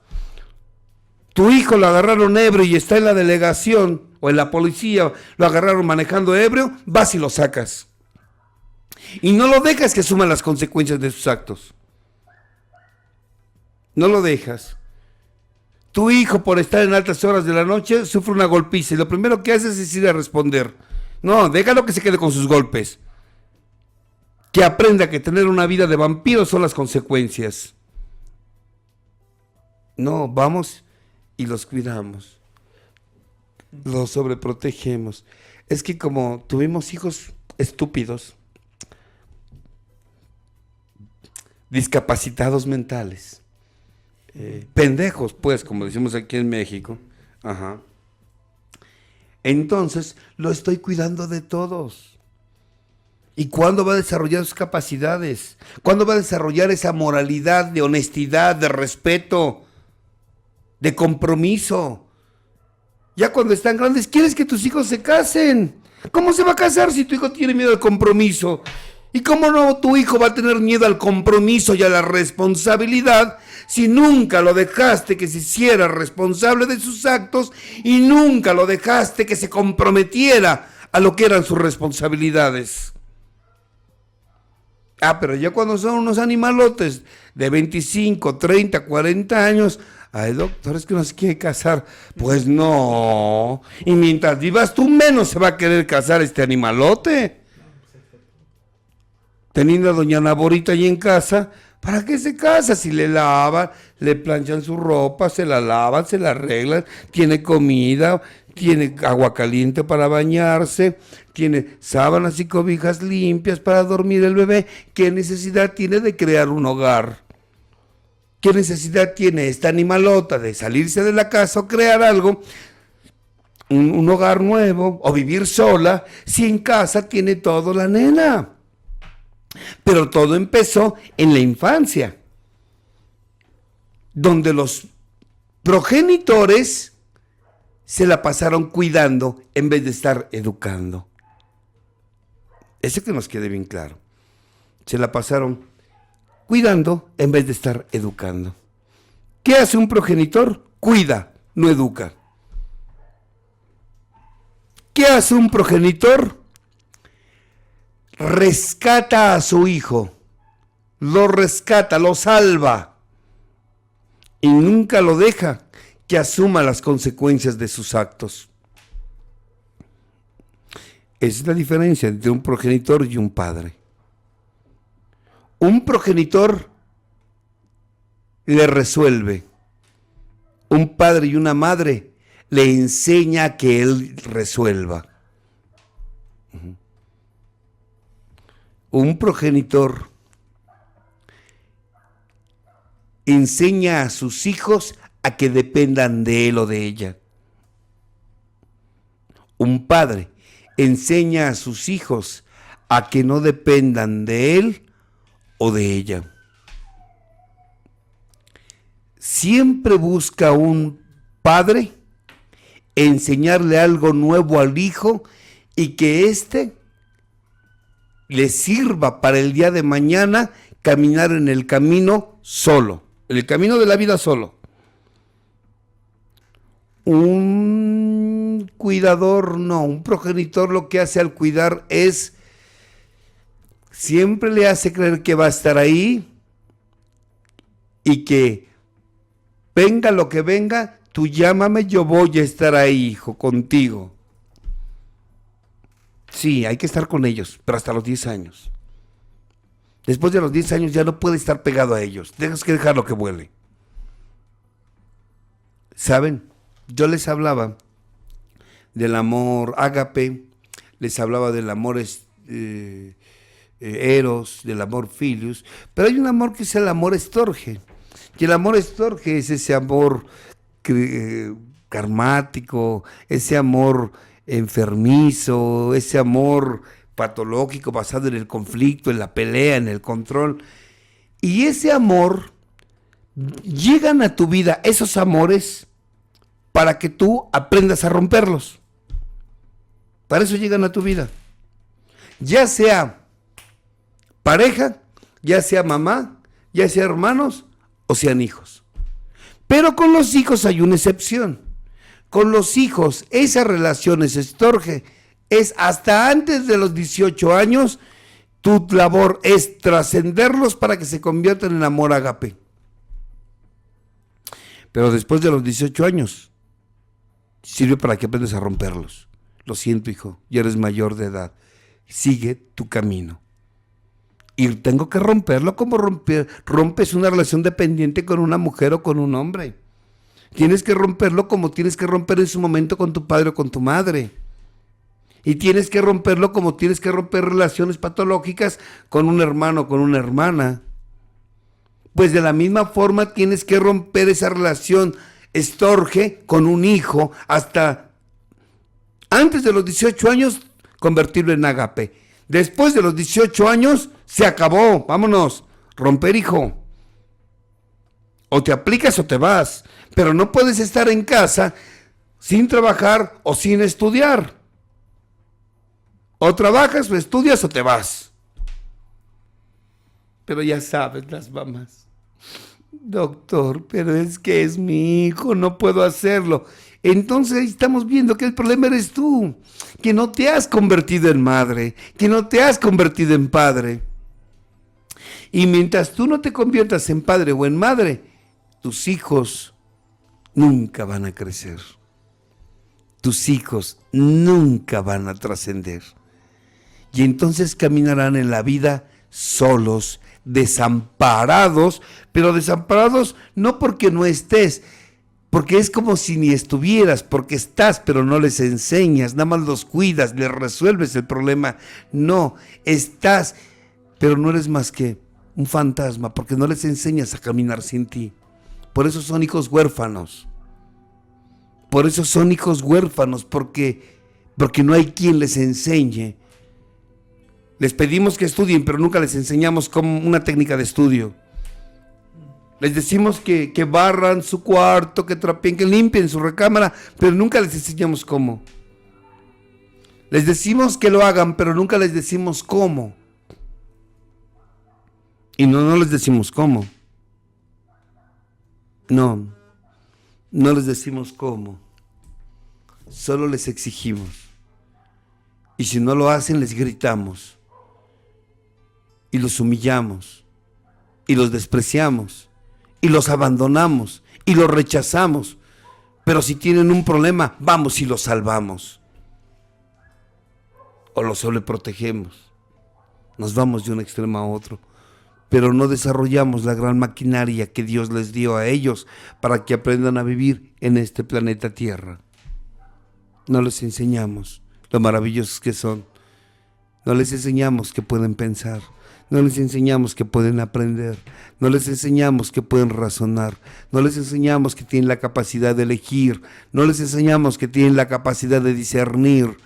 Speaker 3: Tu hijo lo agarraron ebrio y está en la delegación o en la policía, lo agarraron manejando ebrio, vas y lo sacas. Y no lo dejas que asuma las consecuencias de sus actos. No lo dejas. Tu hijo, por estar en altas horas de la noche, sufre una golpiza y lo primero que haces es ir a responder. No, déjalo que se quede con sus golpes. Que aprenda que tener una vida de vampiro son las consecuencias. No, vamos y los cuidamos. Los sobreprotegemos. Es que como tuvimos hijos estúpidos, discapacitados mentales, pendejos, pues, como decimos aquí en México. Ajá. Entonces, lo estoy cuidando de todos. ¿Y cuándo va a desarrollar sus capacidades? ¿Cuándo va a desarrollar esa moralidad de honestidad, de respeto, de compromiso? Ya cuando están grandes, ¿quieres que tus hijos se casen? ¿Cómo se va a casar si tu hijo tiene miedo al compromiso? ¿Y cómo no tu hijo va a tener miedo al compromiso y a la responsabilidad si nunca lo dejaste que se hiciera responsable de sus actos y nunca lo dejaste que se comprometiera a lo que eran sus responsabilidades? Ah, pero ya cuando son unos animalotes de 25, 30, 40 años, ay, doctor, es que no se quiere casar. Pues no. Y mientras vivas tú, menos se va a querer casar este animalote. Teniendo a doña Naborita ahí en casa, ¿para qué se casa? Si le lavan, le planchan su ropa, se la lavan, se la arreglan, tiene comida, tiene agua caliente para bañarse, tiene sábanas y cobijas limpias para dormir el bebé. ¿Qué necesidad tiene de crear un hogar? ¿Qué necesidad tiene esta animalota de salirse de la casa o crear algo un hogar nuevo o vivir sola si en casa tiene todo la nena? Pero todo empezó en la infancia, donde los progenitores se la pasaron cuidando en vez de estar educando. Eso que nos quede bien claro. Se la pasaron cuidando en vez de estar educando. ¿Qué hace un progenitor? Cuida, no educa. ¿Qué hace un progenitor? Rescata a su hijo, lo rescata, lo salva y nunca lo deja que asuma las consecuencias de sus actos. Esa es la diferencia entre un progenitor y un padre. Un progenitor le resuelve. Un padre y una madre le enseña a que él resuelva. Un progenitor enseña a sus hijos a que dependan de él o de ella. Un padre enseña a sus hijos a que no dependan de él o de ella. Siempre busca un padre enseñarle algo nuevo al hijo y que éste le sirva para el día de mañana caminar en el camino solo, en el camino de la vida solo. Un cuidador no, un progenitor lo que hace al cuidar es, siempre le hace creer que va a estar ahí y que venga lo que venga, tú llámame, yo voy a estar ahí, hijo, contigo. Sí, hay que estar con ellos, pero hasta los 10 años. Después de los 10 años ya no puede estar pegado a ellos, tienes que dejarlo que vuele. ¿Saben? Yo les hablaba del amor ágape, les hablaba del amor eros, del amor filius, pero hay un amor que es el amor estorge. Y el amor estorge es ese amor karmático, ese amor enfermizo, ese amor patológico basado en el conflicto, en la pelea, en el control. Y ese amor, llegan a tu vida esos amores para que tú aprendas a romperlos. Para eso llegan a tu vida. Ya sea pareja, ya sea mamá, ya sea hermanos o sean hijos. Pero con los hijos hay una excepción. Con los hijos, esa relación es estorge. Es hasta antes de los 18 años, tu labor es trascenderlos para que se conviertan en amor ágape. Pero después de los 18 años, sirve para que aprendas a romperlos. Lo siento, hijo, ya eres mayor de edad. Sigue tu camino. Y tengo que romperlo como rompes una relación dependiente con una mujer o con un hombre. Tienes que romperlo como tienes que romper en su momento con tu padre o con tu madre. Y tienes que romperlo como tienes que romper relaciones patológicas con un hermano o con una hermana. Pues de la misma forma tienes que romper esa relación estorge con un hijo hasta antes de los 18 años, convertirlo en ágape. Después de los 18 años, se acabó, vámonos, romper, hijo. O te aplicas o te vas, pero no puedes estar en casa sin trabajar o sin estudiar. O trabajas o estudias o te vas. Pero ya sabes las mamás. Doctor, pero es que es mi hijo, no puedo hacerlo. Entonces estamos viendo que el problema eres tú, que no te has convertido en madre, que no te has convertido en padre. Y mientras tú no te conviertas en padre o en madre, tus hijos nunca van a crecer. Tus hijos nunca van a trascender. Y entonces caminarán en la vida solos, desamparados, pero desamparados no porque no estés, porque es como si ni estuvieras, porque estás, pero no les enseñas, nada más los cuidas, les resuelves el problema. No, estás, pero no eres más que un fantasma, porque no les enseñas a caminar sin ti. Por eso son hijos huérfanos. Por eso son hijos huérfanos, porque no hay quien les enseñe. Les pedimos que estudien, pero nunca les enseñamos como una técnica de estudio. Les decimos que barran su cuarto, que trapeen, que limpien su recámara, pero nunca les enseñamos cómo. Les decimos que lo hagan, pero nunca les decimos cómo. Y no les decimos cómo. No les decimos cómo. Solo les exigimos. Y si no lo hacen, les gritamos. Y los humillamos. Y los despreciamos. Y los abandonamos. Y los rechazamos. Pero si tienen un problema, vamos y los salvamos. O los sobreprotegemos. Nos vamos de un extremo a otro. Pero no desarrollamos la gran maquinaria que Dios les dio a ellos para que aprendan a vivir en este planeta Tierra. No les enseñamos lo maravillosos que son. No les enseñamos que pueden pensar. No les enseñamos que pueden aprender. No les enseñamos que pueden razonar. No les enseñamos que tienen la capacidad de elegir. No les enseñamos que tienen la capacidad de discernir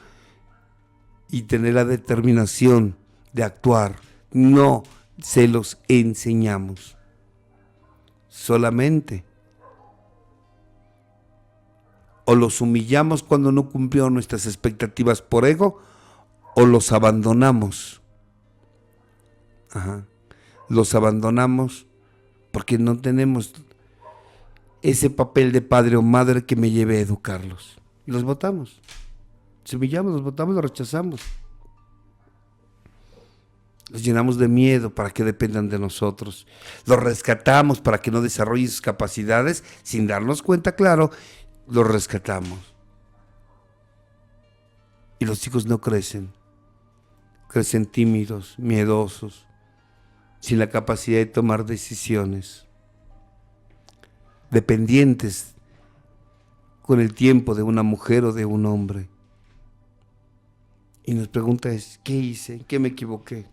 Speaker 3: y tener la determinación de actuar. No se los enseñamos. Solamente o los humillamos cuando no cumplieron nuestras expectativas por ego, o los abandonamos. Los abandonamos porque no tenemos ese papel de padre o madre que me lleve a educarlos. Y los botamos. Los humillamos, los botamos, los rechazamos. Los llenamos de miedo para que dependan de nosotros. Los rescatamos para que no desarrollen sus capacidades sin darnos cuenta, claro. Los rescatamos. Y los hijos no crecen. Crecen tímidos, miedosos, sin la capacidad de tomar decisiones. Dependientes con el tiempo de una mujer o de un hombre. Y nos pregunta es, ¿qué hice? ¿Qué me equivoqué?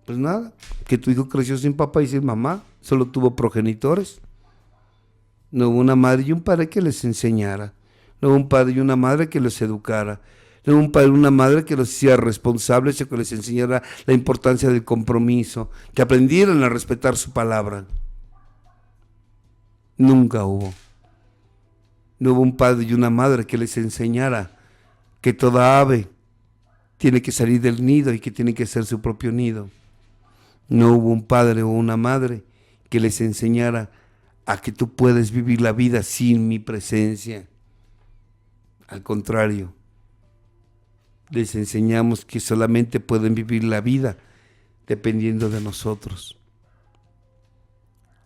Speaker 3: Pues nada, que tu hijo creció sin papá y sin mamá, solo tuvo progenitores. No hubo una madre y un padre que les enseñara, no hubo un padre y una madre que los educara, no hubo un padre y una madre que los hiciera responsables o que les enseñara la importancia del compromiso, que aprendieran a respetar su palabra. Nunca hubo. No hubo un padre y una madre que les enseñara que toda ave tiene que salir del nido y que tiene que ser su propio nido. No hubo un padre o una madre que les enseñara a que tú puedes vivir la vida sin mi presencia. Al contrario, les enseñamos que solamente pueden vivir la vida dependiendo de nosotros.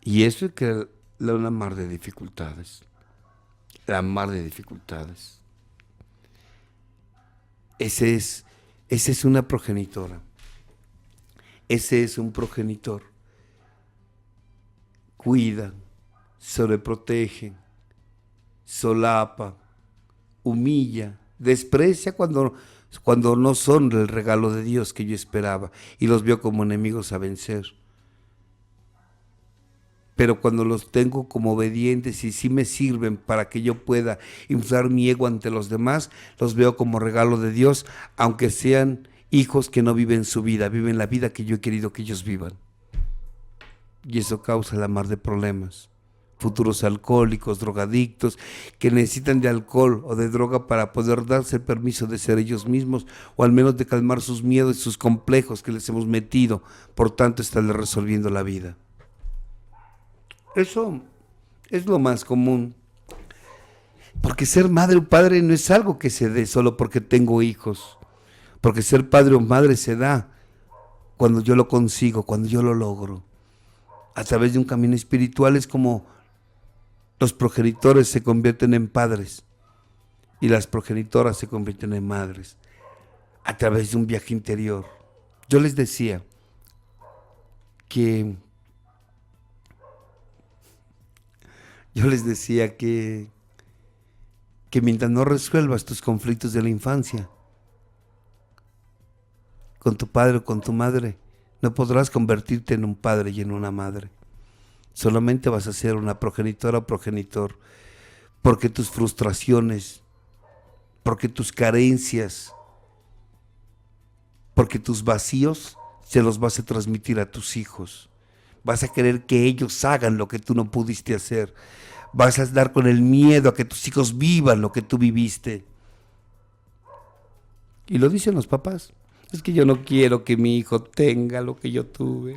Speaker 3: Y eso es que una mar de dificultades. La mar de dificultades. Ese es una progenitora. Ese es un progenitor. Cuida, sobreprotege, solapa, humilla, desprecia cuando no son el regalo de Dios que yo esperaba y los veo como enemigos a vencer. Pero cuando los tengo como obedientes y sí me sirven para que yo pueda inflar mi ego ante los demás, los veo como regalo de Dios, aunque sean hijos que no viven su vida, viven la vida que yo he querido que ellos vivan. Y eso causa la mar de problemas. Futuros alcohólicos, drogadictos, que necesitan de alcohol o de droga para poder darse el permiso de ser ellos mismos, o al menos de calmar sus miedos y sus complejos que les hemos metido, por tanto estarles resolviendo la vida. Eso es lo más común. Porque ser madre o padre no es algo que se dé solo porque tengo hijos. Porque ser padre o madre se da cuando yo lo consigo, cuando yo lo logro. A través de un camino espiritual es como los progenitores se convierten en padres y las progenitoras se convierten en madres. A través de un viaje interior. Yo les decía que mientras no resuelvas tus conflictos de la infancia con tu padre o con tu madre, no podrás convertirte en un padre y en una madre. Solamente vas a ser una progenitora o progenitor, porque tus frustraciones, porque tus carencias, porque tus vacíos se los vas a transmitir a tus hijos. Vas a querer que ellos hagan lo que tú no pudiste hacer. Vas a dar con el miedo a que tus hijos vivan lo que tú viviste. Y lo dicen los papás. Es que yo no quiero que mi hijo tenga lo que yo tuve.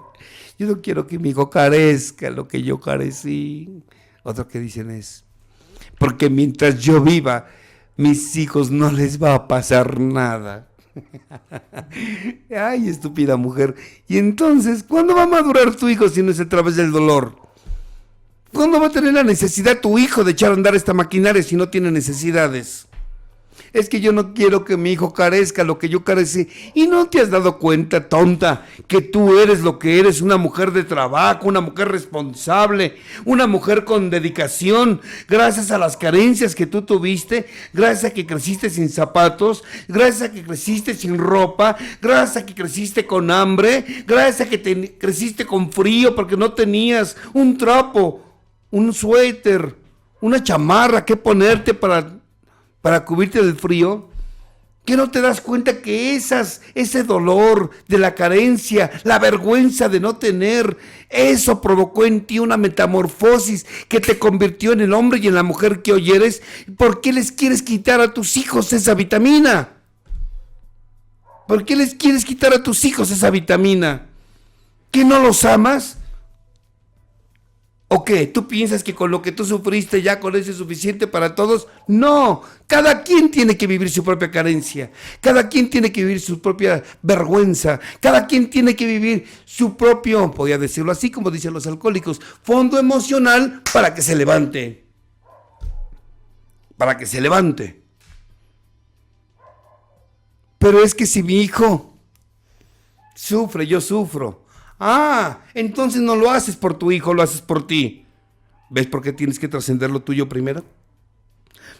Speaker 3: Yo no quiero que mi hijo carezca lo que yo carecí. Otro que dicen es, porque mientras yo viva, mis hijos no les va a pasar nada. Ay, estúpida mujer. Y entonces, ¿cuándo va a madurar tu hijo si no es a través del dolor? ¿Cuándo va a tener la necesidad tu hijo de echar a andar esta maquinaria si no tiene necesidades? Es que yo no quiero que mi hijo carezca lo que yo carecí. ¿Y no te has dado cuenta, tonta, que tú eres lo que eres? Una mujer de trabajo, una mujer responsable, una mujer con dedicación, gracias a las carencias que tú tuviste, gracias a que creciste sin zapatos, gracias a que creciste sin ropa, gracias a que creciste con hambre, gracias a que creciste con frío porque no tenías un trapo, un suéter, una chamarra que ponerte para cubrirte del frío. ¿Que no te das cuenta que ese dolor de la carencia, la vergüenza de no tener, eso provocó en ti una metamorfosis que te convirtió en el hombre y en la mujer que hoy eres? ¿Por qué les quieres quitar a tus hijos esa vitamina? ¿Por qué les quieres quitar a tus hijos esa vitamina? ¿Que no los amas? ¿O qué? ¿Tú piensas que con lo que tú sufriste ya con eso es suficiente para todos? No, cada quien tiene que vivir su propia carencia, cada quien tiene que vivir su propia vergüenza, cada quien tiene que vivir su propio, voy a decirlo así como dicen los alcohólicos, fondo emocional para que se levante. Para que se levante. Pero es que si mi hijo sufre, yo sufro. Ah, entonces no lo haces por tu hijo, lo haces por ti. ¿Ves por qué tienes que trascender lo tuyo primero?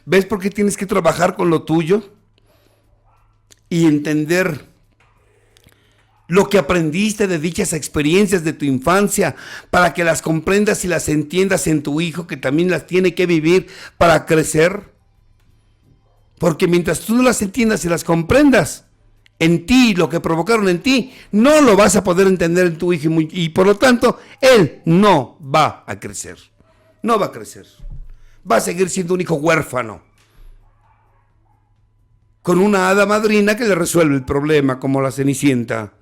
Speaker 3: ¿Ves por qué tienes que trabajar con lo tuyo? Y entender lo que aprendiste de dichas experiencias de tu infancia, para que las comprendas y las entiendas en tu hijo, que también las tiene que vivir para crecer. Porque mientras tú no las entiendas y las comprendas en ti, lo que provocaron en ti, no lo vas a poder entender en tu hijo y por lo tanto, él no va a crecer. No va a crecer. Va a seguir siendo un hijo huérfano, con una hada madrina que le resuelve el problema, como la Cenicienta.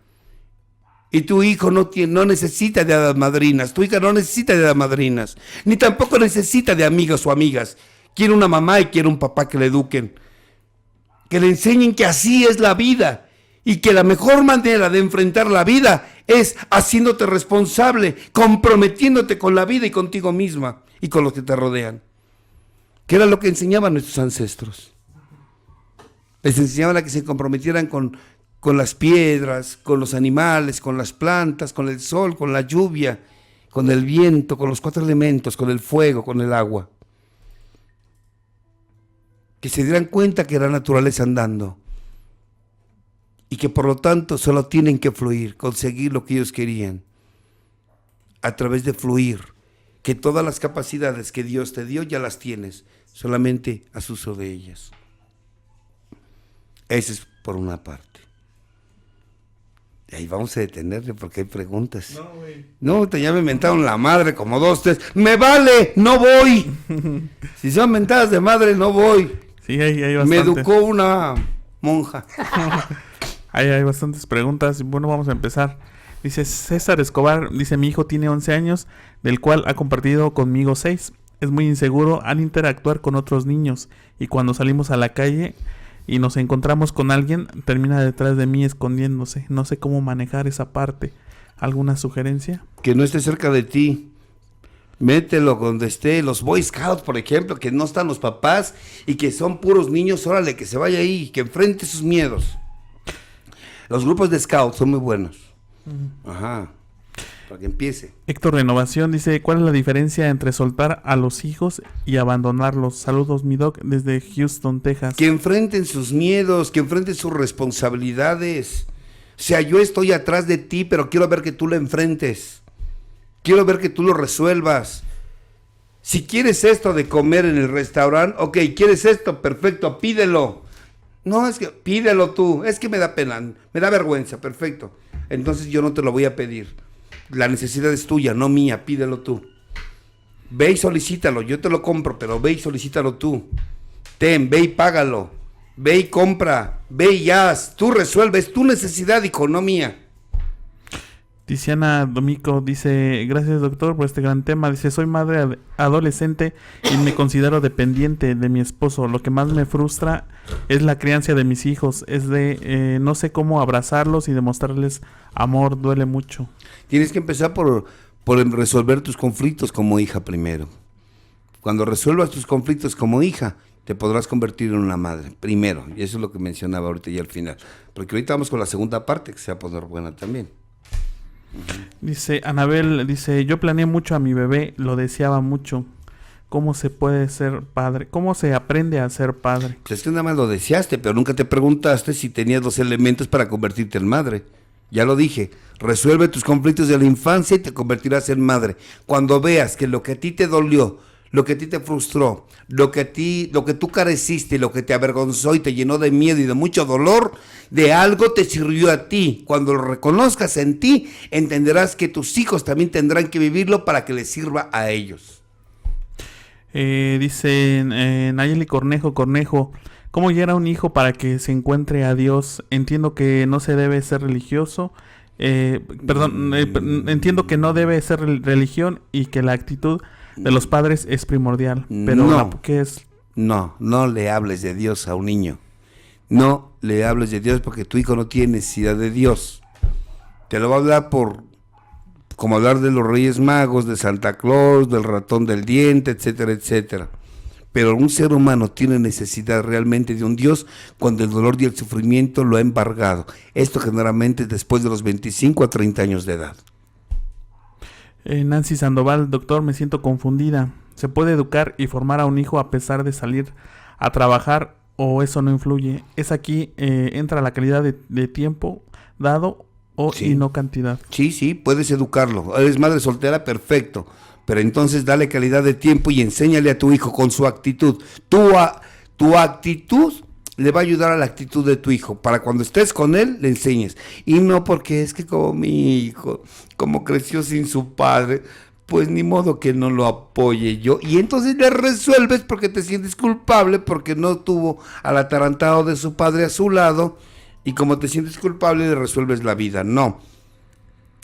Speaker 3: Y tu hijo no necesita de hadas madrinas, tu hija no necesita de hadas madrinas, ni tampoco necesita de amigos o amigas. Quiere una mamá y quiere un papá que le eduquen, que le enseñen que así es la vida. Y que la mejor manera de enfrentar la vida es haciéndote responsable, comprometiéndote con la vida y contigo misma y con los que te rodean. Que era lo que enseñaban nuestros ancestros. Les enseñaban a que se comprometieran con las piedras, con los animales, con las plantas, con el sol, con la lluvia, con el viento, con los 4 elementos, con el fuego, con el agua. Que se dieran cuenta que era naturaleza andando. Y que por lo tanto solo tienen que fluir, conseguir lo que ellos querían. A través de fluir, que todas las capacidades que Dios te dio ya las tienes, solamente haz uso de ellas. Eso es por una parte. Y ahí vamos a detenerle porque hay preguntas.
Speaker 2: No, güey.
Speaker 3: No, ya me mentaron la madre como 2, 3. ¡Me vale! ¡No voy! Si son mentadas de madre, no voy.
Speaker 2: Sí, hay bastante.
Speaker 3: Me educó una monja.
Speaker 2: Hay bastantes preguntas. Bueno, vamos a empezar. Dice César Escobar, dice: mi hijo tiene 11 años, del cual ha compartido conmigo 6. Es muy inseguro al interactuar con otros niños, y cuando salimos a la calle y nos encontramos con alguien, termina detrás de mí escondiéndose. No sé cómo manejar esa parte. ¿Alguna sugerencia?
Speaker 3: Que no esté cerca de ti. Mételo donde esté. Los Boy Scouts, por ejemplo, que no están los papás y que son puros niños, órale, que se vaya ahí, que enfrente sus miedos. Los grupos de Scouts son muy buenos. Ajá. Para que empiece.
Speaker 2: Héctor Renovación dice: ¿cuál es la diferencia entre soltar a los hijos y abandonarlos? Saludos, mi doc, desde Houston, Texas.
Speaker 3: Que enfrenten sus miedos, que enfrenten sus responsabilidades. O sea, yo estoy atrás de ti, pero quiero ver que tú lo enfrentes. Quiero ver que tú lo resuelvas. Si quieres esto de comer en el restaurante, ok, ¿quieres esto? Perfecto, pídelo. No, es que pídelo tú, es que me da pena, me da vergüenza, perfecto. Entonces yo no te lo voy a pedir. La necesidad es tuya, no mía, pídelo tú. Ve y solicítalo, yo te lo compro, pero ve y solicítalo tú. Ve y págalo, ve y compra, ve y haz, tú resuelves tu necesidad, hijo, no mía.
Speaker 2: Tiziana Domico dice, gracias doctor por este gran tema. Dice, soy madre adolescente y me considero dependiente de mi esposo. Lo que más me frustra es la crianza de mis hijos. Es de no sé cómo abrazarlos y demostrarles amor, duele mucho.
Speaker 3: Tienes que empezar por resolver tus conflictos como hija primero. Cuando resuelvas tus conflictos como hija, te podrás convertir en una madre, primero. Y eso es lo que mencionaba ahorita y al final. Porque ahorita vamos con la segunda parte, que se va a poner buena también.
Speaker 2: Dice Anabel, dice, yo planeé mucho a mi bebé, lo deseaba mucho. ¿Cómo se puede ser padre? ¿Cómo se aprende a ser padre?
Speaker 3: Pues es que nada más lo deseaste, pero nunca te preguntaste si tenías los elementos para convertirte en madre. Ya lo dije, resuelve tus conflictos de la infancia y te convertirás en madre. Cuando veas que lo que a ti te dolió, lo que a ti te frustró, lo que tú careciste, lo que te avergonzó y te llenó de miedo y de mucho dolor, de algo te sirvió a ti. Cuando lo reconozcas en ti, entenderás que tus hijos también tendrán que vivirlo para que les sirva a ellos.
Speaker 2: Dice Nayeli Cornejo, ¿cómo guiar a un hijo para que se encuentre a Dios? Entiendo que no se debe ser religioso, entiendo que no debe ser religión y que la actitud de los padres es primordial, pero
Speaker 3: no,
Speaker 2: ¿qué es?
Speaker 3: No le hables de Dios a un niño. No le hables de Dios porque tu hijo no tiene necesidad de Dios. Te lo va a hablar como hablar de los Reyes Magos, de Santa Claus, del ratón del diente, etcétera, etcétera. Pero un ser humano tiene necesidad realmente de un Dios cuando el dolor y el sufrimiento lo ha embargado. Esto generalmente después de los 25 a 30 años de edad.
Speaker 2: Nancy Sandoval, doctor, me siento confundida. ¿Se puede educar y formar a un hijo a pesar de salir a trabajar o eso no influye? ¿Es aquí entra la calidad de tiempo dado y no cantidad?
Speaker 3: Sí, puedes educarlo. Eres madre soltera, perfecto. Pero entonces dale calidad de tiempo y enséñale a tu hijo con su actitud. Tu actitud le va a ayudar a la actitud de tu hijo. Para cuando estés con él, le enseñes. Y no porque es que como mi hijo, como creció sin su padre, pues ni modo que no lo apoye yo. Y entonces le resuelves porque te sientes culpable, porque no tuvo al atarantado de su padre a su lado. Y como te sientes culpable, le resuelves la vida. No.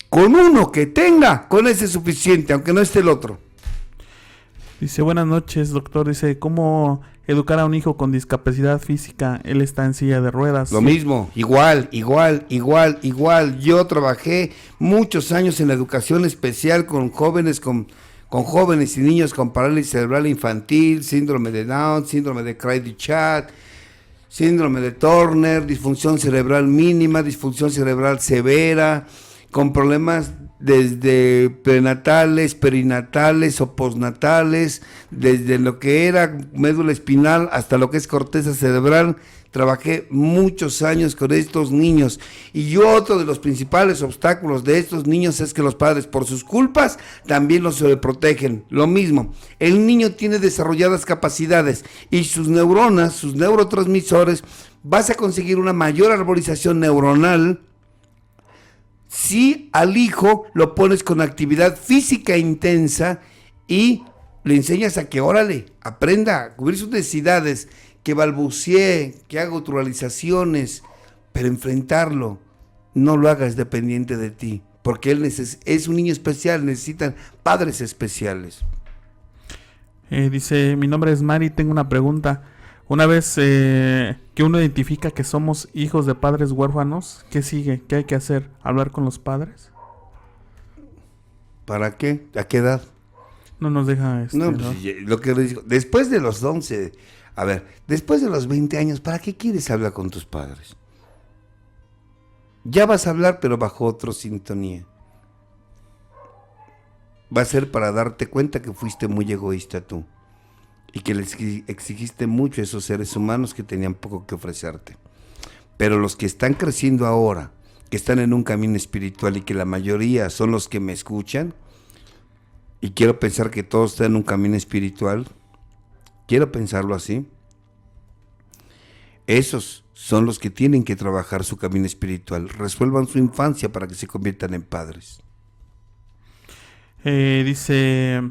Speaker 3: Con uno que tenga, con ese es suficiente, aunque no esté el otro.
Speaker 2: Dice, buenas noches, doctor. Dice, ¿cómo educar a un hijo con discapacidad física? Él está en silla de ruedas.
Speaker 3: Lo mismo, igual. Yo trabajé muchos años en la educación especial con jóvenes y niños con parálisis cerebral infantil, síndrome de Down, síndrome de Cry-du-Chat, síndrome de Turner, disfunción cerebral mínima, disfunción cerebral severa, con problemas desde prenatales, perinatales o postnatales, desde lo que era médula espinal hasta lo que es corteza cerebral. Trabajé muchos años con estos niños y otro de los principales obstáculos de estos niños es que los padres por sus culpas también los sobreprotegen. Lo mismo, el niño tiene desarrolladas capacidades y sus neuronas, sus neurotransmisores, vas a conseguir una mayor arborización neuronal si al hijo lo pones con actividad física intensa y le enseñas a que, órale, aprenda a cubrir sus necesidades, que balbucee, que haga autoralizaciones, pero enfrentarlo, no lo hagas dependiente de ti, porque él es un niño especial, necesitan padres especiales.
Speaker 2: Dice, mi nombre es Mari, tengo una pregunta. Una vez que uno identifica que somos hijos de padres huérfanos, ¿qué sigue? ¿Qué hay que hacer? ¿Hablar con los
Speaker 3: ¿Para qué? ¿A qué edad?
Speaker 2: No nos deja
Speaker 3: No, pues, lo que les digo, después de los 11, después de los 20 años, ¿para qué quieres hablar con tus padres? Ya vas a hablar, pero bajo otra sintonía. Va a ser para darte cuenta que fuiste muy egoísta tú. Y que les exigiste mucho a esos seres humanos que tenían poco que ofrecerte. Pero los que están creciendo ahora, que están en un camino espiritual y que la mayoría son los que me escuchan, y quiero pensar que todos están en un camino espiritual, quiero pensarlo así, esos son los que tienen que trabajar su camino espiritual, resuelvan su infancia para que se conviertan en padres.
Speaker 2: Dice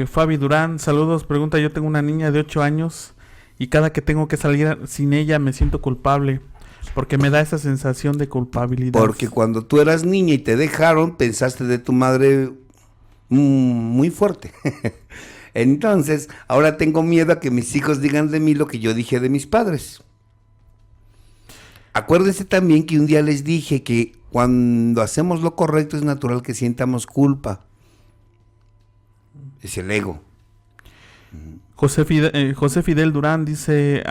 Speaker 2: Fabi Durán, saludos, pregunta, yo tengo una niña de 8 años y cada que tengo que salir sin ella me siento culpable, porque me da esa sensación de culpabilidad.
Speaker 3: Porque cuando tú eras niña y te dejaron, pensaste de tu madre muy fuerte. Entonces, ahora tengo miedo a que mis hijos digan de mí lo que yo dije de mis padres. Acuérdense también que un día les dije que cuando hacemos lo correcto es natural que sientamos culpa. Es el ego.
Speaker 2: José Fidel Durán dice,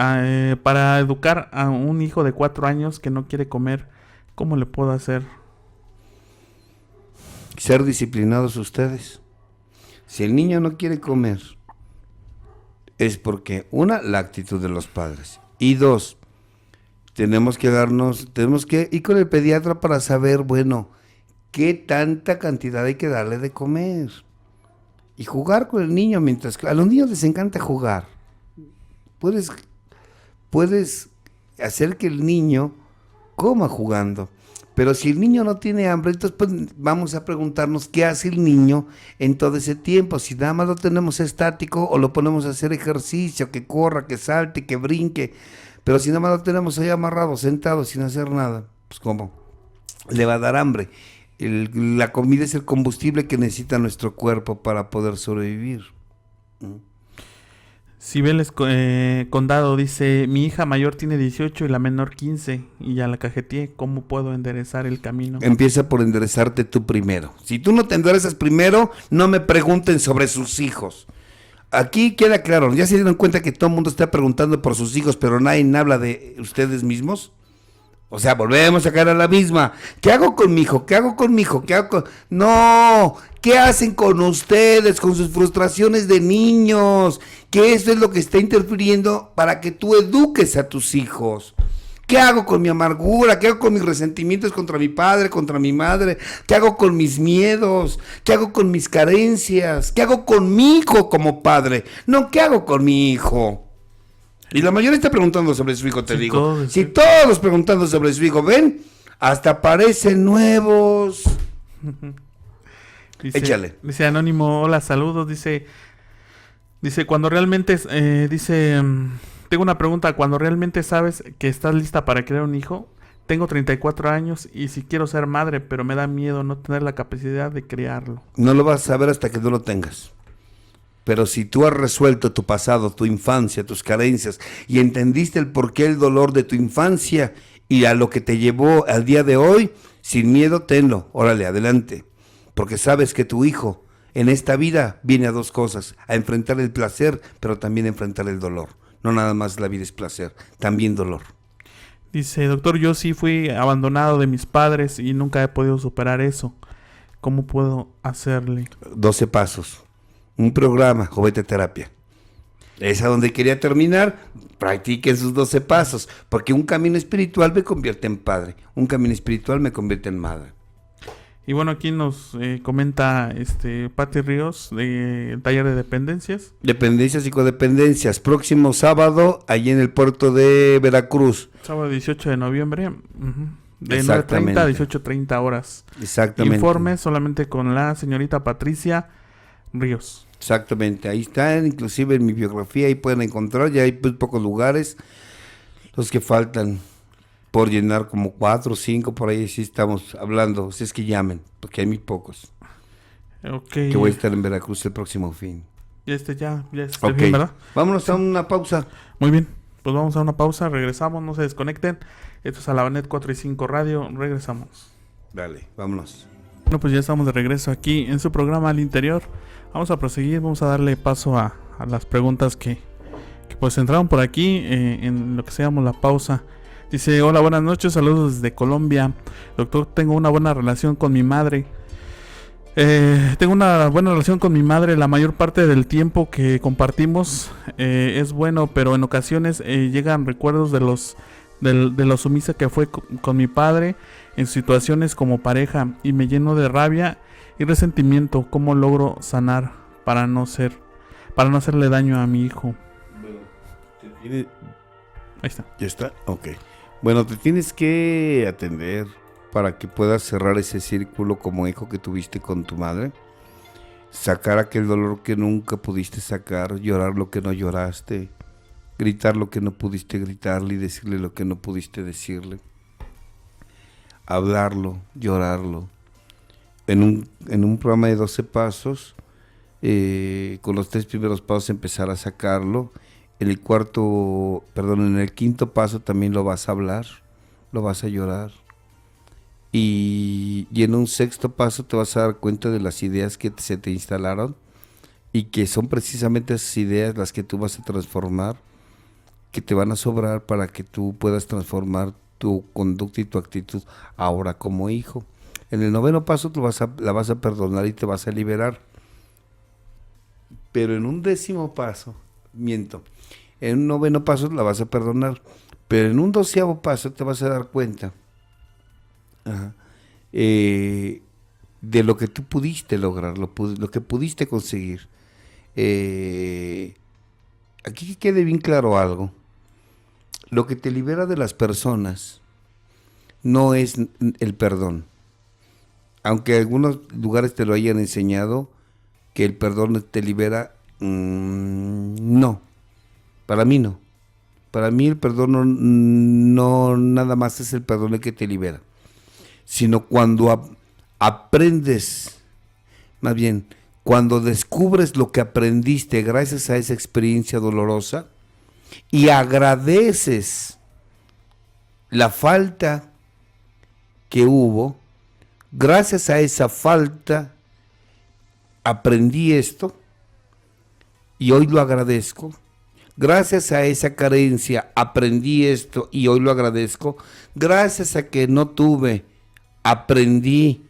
Speaker 2: para educar a un hijo de 4 años que no quiere comer, ¿cómo le puedo hacer?
Speaker 3: Ser disciplinados ustedes. Si el niño no quiere comer, es porque, una, la actitud de los padres, y dos, tenemos que ir con el pediatra para saber, bueno, qué tanta cantidad hay que darle de comer. Y jugar con el niño mientras... A los niños les encanta jugar. Puedes hacer que el niño coma jugando. Pero si el niño no tiene hambre, entonces pues vamos a preguntarnos qué hace el niño en todo ese tiempo. Si nada más lo tenemos estático o lo ponemos a hacer ejercicio, que corra, que salte, que brinque. Pero si nada más lo tenemos ahí amarrado, sentado, sin hacer nada, pues ¿cómo? Le va a dar hambre. La comida es el combustible que necesita nuestro cuerpo para poder sobrevivir.
Speaker 2: Cibeles Condado dice, mi hija mayor tiene 18 y la menor 15 y ya la cajeteé, ¿cómo puedo enderezar el camino?
Speaker 3: Empieza por enderezarte tú primero. Si tú no te enderezas primero, no me pregunten sobre sus hijos. Aquí queda claro, ¿ya se dieron cuenta que todo el mundo está preguntando por sus hijos, pero nadie habla de ustedes mismos? O sea, volvemos a caer a la misma. ¿Qué hago con mi hijo? ¿Qué hago con mi hijo? ¿Qué hago con...? No, ¿qué hacen con ustedes, con sus frustraciones de niños? Que eso es lo que está interfiriendo para que tú eduques a tus hijos. ¿Qué hago con mi amargura? ¿Qué hago con mis resentimientos contra mi padre, contra mi madre? ¿Qué hago con mis miedos? ¿Qué hago con mis carencias? ¿Qué hago con mi hijo como padre? No, ¿qué hago con mi hijo? Y la mayoría está preguntando sobre su hijo, te
Speaker 2: sí,
Speaker 3: digo. Si todos preguntando sobre su hijo, ven, hasta parecen nuevos. Échale.
Speaker 2: Dice Anónimo, hola, saludos, dice cuando realmente, tengo una pregunta, cuando realmente sabes que estás lista para crear un hijo, tengo 34 años y si quiero ser madre, pero me da miedo no tener la capacidad de criarlo.
Speaker 3: No lo vas a saber hasta que no lo tengas. Pero si tú has resuelto tu pasado, tu infancia, tus carencias y entendiste el porqué, el dolor de tu infancia y a lo que te llevó al día de hoy, sin miedo tenlo, órale, adelante. Porque sabes que tu hijo en esta vida viene a dos cosas, a enfrentar el placer, pero también a enfrentar el dolor. No nada más la vida es placer, también dolor.
Speaker 2: Dice, doctor, yo sí fui abandonado de mis padres y nunca he podido superar eso. ¿Cómo puedo hacerle?
Speaker 3: 12 pasos. Un programa, Jovete Terapia. Es a donde quería terminar. Practiquen sus 12 pasos, porque un camino espiritual me convierte en padre, un camino espiritual me convierte en madre.
Speaker 2: Y bueno, aquí nos comenta Pati Ríos del taller de dependencias.
Speaker 3: Dependencias y codependencias. Próximo sábado, allí en el puerto de Veracruz.
Speaker 2: Sábado 18 de noviembre. De 9:30 a 18:30 horas.
Speaker 3: Exactamente.
Speaker 2: Informe solamente con la señorita Patricia Ríos.
Speaker 3: Exactamente, ahí están, inclusive en mi biografía, ahí pueden encontrar, ya hay pocos lugares, los que faltan por llenar como 4 o 5, por ahí sí estamos hablando, si es que llamen, porque hay muy pocos.
Speaker 2: Okay.
Speaker 3: Que voy a estar en Veracruz el próximo fin.
Speaker 2: Ya está
Speaker 3: Okay.
Speaker 2: bien, ¿verdad?
Speaker 3: Vámonos a una pausa.
Speaker 2: Muy bien, pues vamos a una pausa, regresamos, no se desconecten. Esto es Alabanet 4 y 5 Radio, regresamos.
Speaker 3: Dale, vámonos.
Speaker 2: Bueno, pues ya estamos de regreso aquí en su programa Al Interior. Vamos a proseguir, vamos a darle paso a las preguntas que pues entraron por aquí en lo que se llama la pausa. Dice, hola, buenas noches, saludos desde Colombia. Doctor, tengo una buena relación con mi madre. Tengo una buena relación con mi madre, la mayor parte del tiempo que compartimos es bueno, pero en ocasiones llegan recuerdos de lo sumisa que fue con mi padre en situaciones como pareja y me lleno de rabia y resentimiento. ¿Cómo logro sanar para no hacerle daño a mi hijo?
Speaker 3: Ahí
Speaker 2: está.
Speaker 3: ¿Ya está? Ok. Bueno, te tienes que atender para que puedas cerrar ese círculo como hijo que tuviste con tu madre. Sacar aquel dolor que nunca pudiste sacar, llorar lo que no lloraste, gritar lo que no pudiste gritarle y decirle lo que no pudiste decirle. Hablarlo, llorarlo. En un programa de 12 pasos, con los 3 primeros pasos empezar a sacarlo. En el quinto paso también lo vas a hablar, lo vas a llorar. Y en un 6º paso te vas a dar cuenta de las ideas que se te instalaron y que son precisamente esas ideas las que tú vas a transformar, que te van a sobrar para que tú puedas transformar tu conducta y tu actitud ahora como hijo. En el 9º paso la vas a perdonar y te vas a liberar. Pero en un 10º paso, en un 9º paso la vas a perdonar, pero en un 12º paso te vas a dar cuenta de lo que tú pudiste lograr, lo que pudiste conseguir. Aquí que quede bien claro algo. Lo que te libera de las personas no es el perdón. Aunque algunos lugares te lo hayan enseñado, que el perdón te libera, no. Para mí no. Para mí el perdón no nada más es el perdón el que te libera. Sino cuando aprendes, más bien, cuando descubres lo que aprendiste gracias a esa experiencia dolorosa y agradeces la falta que hubo, gracias a esa falta aprendí esto y hoy lo agradezco. Gracias a esa carencia aprendí esto y hoy lo agradezco. Gracias a que no tuve, aprendí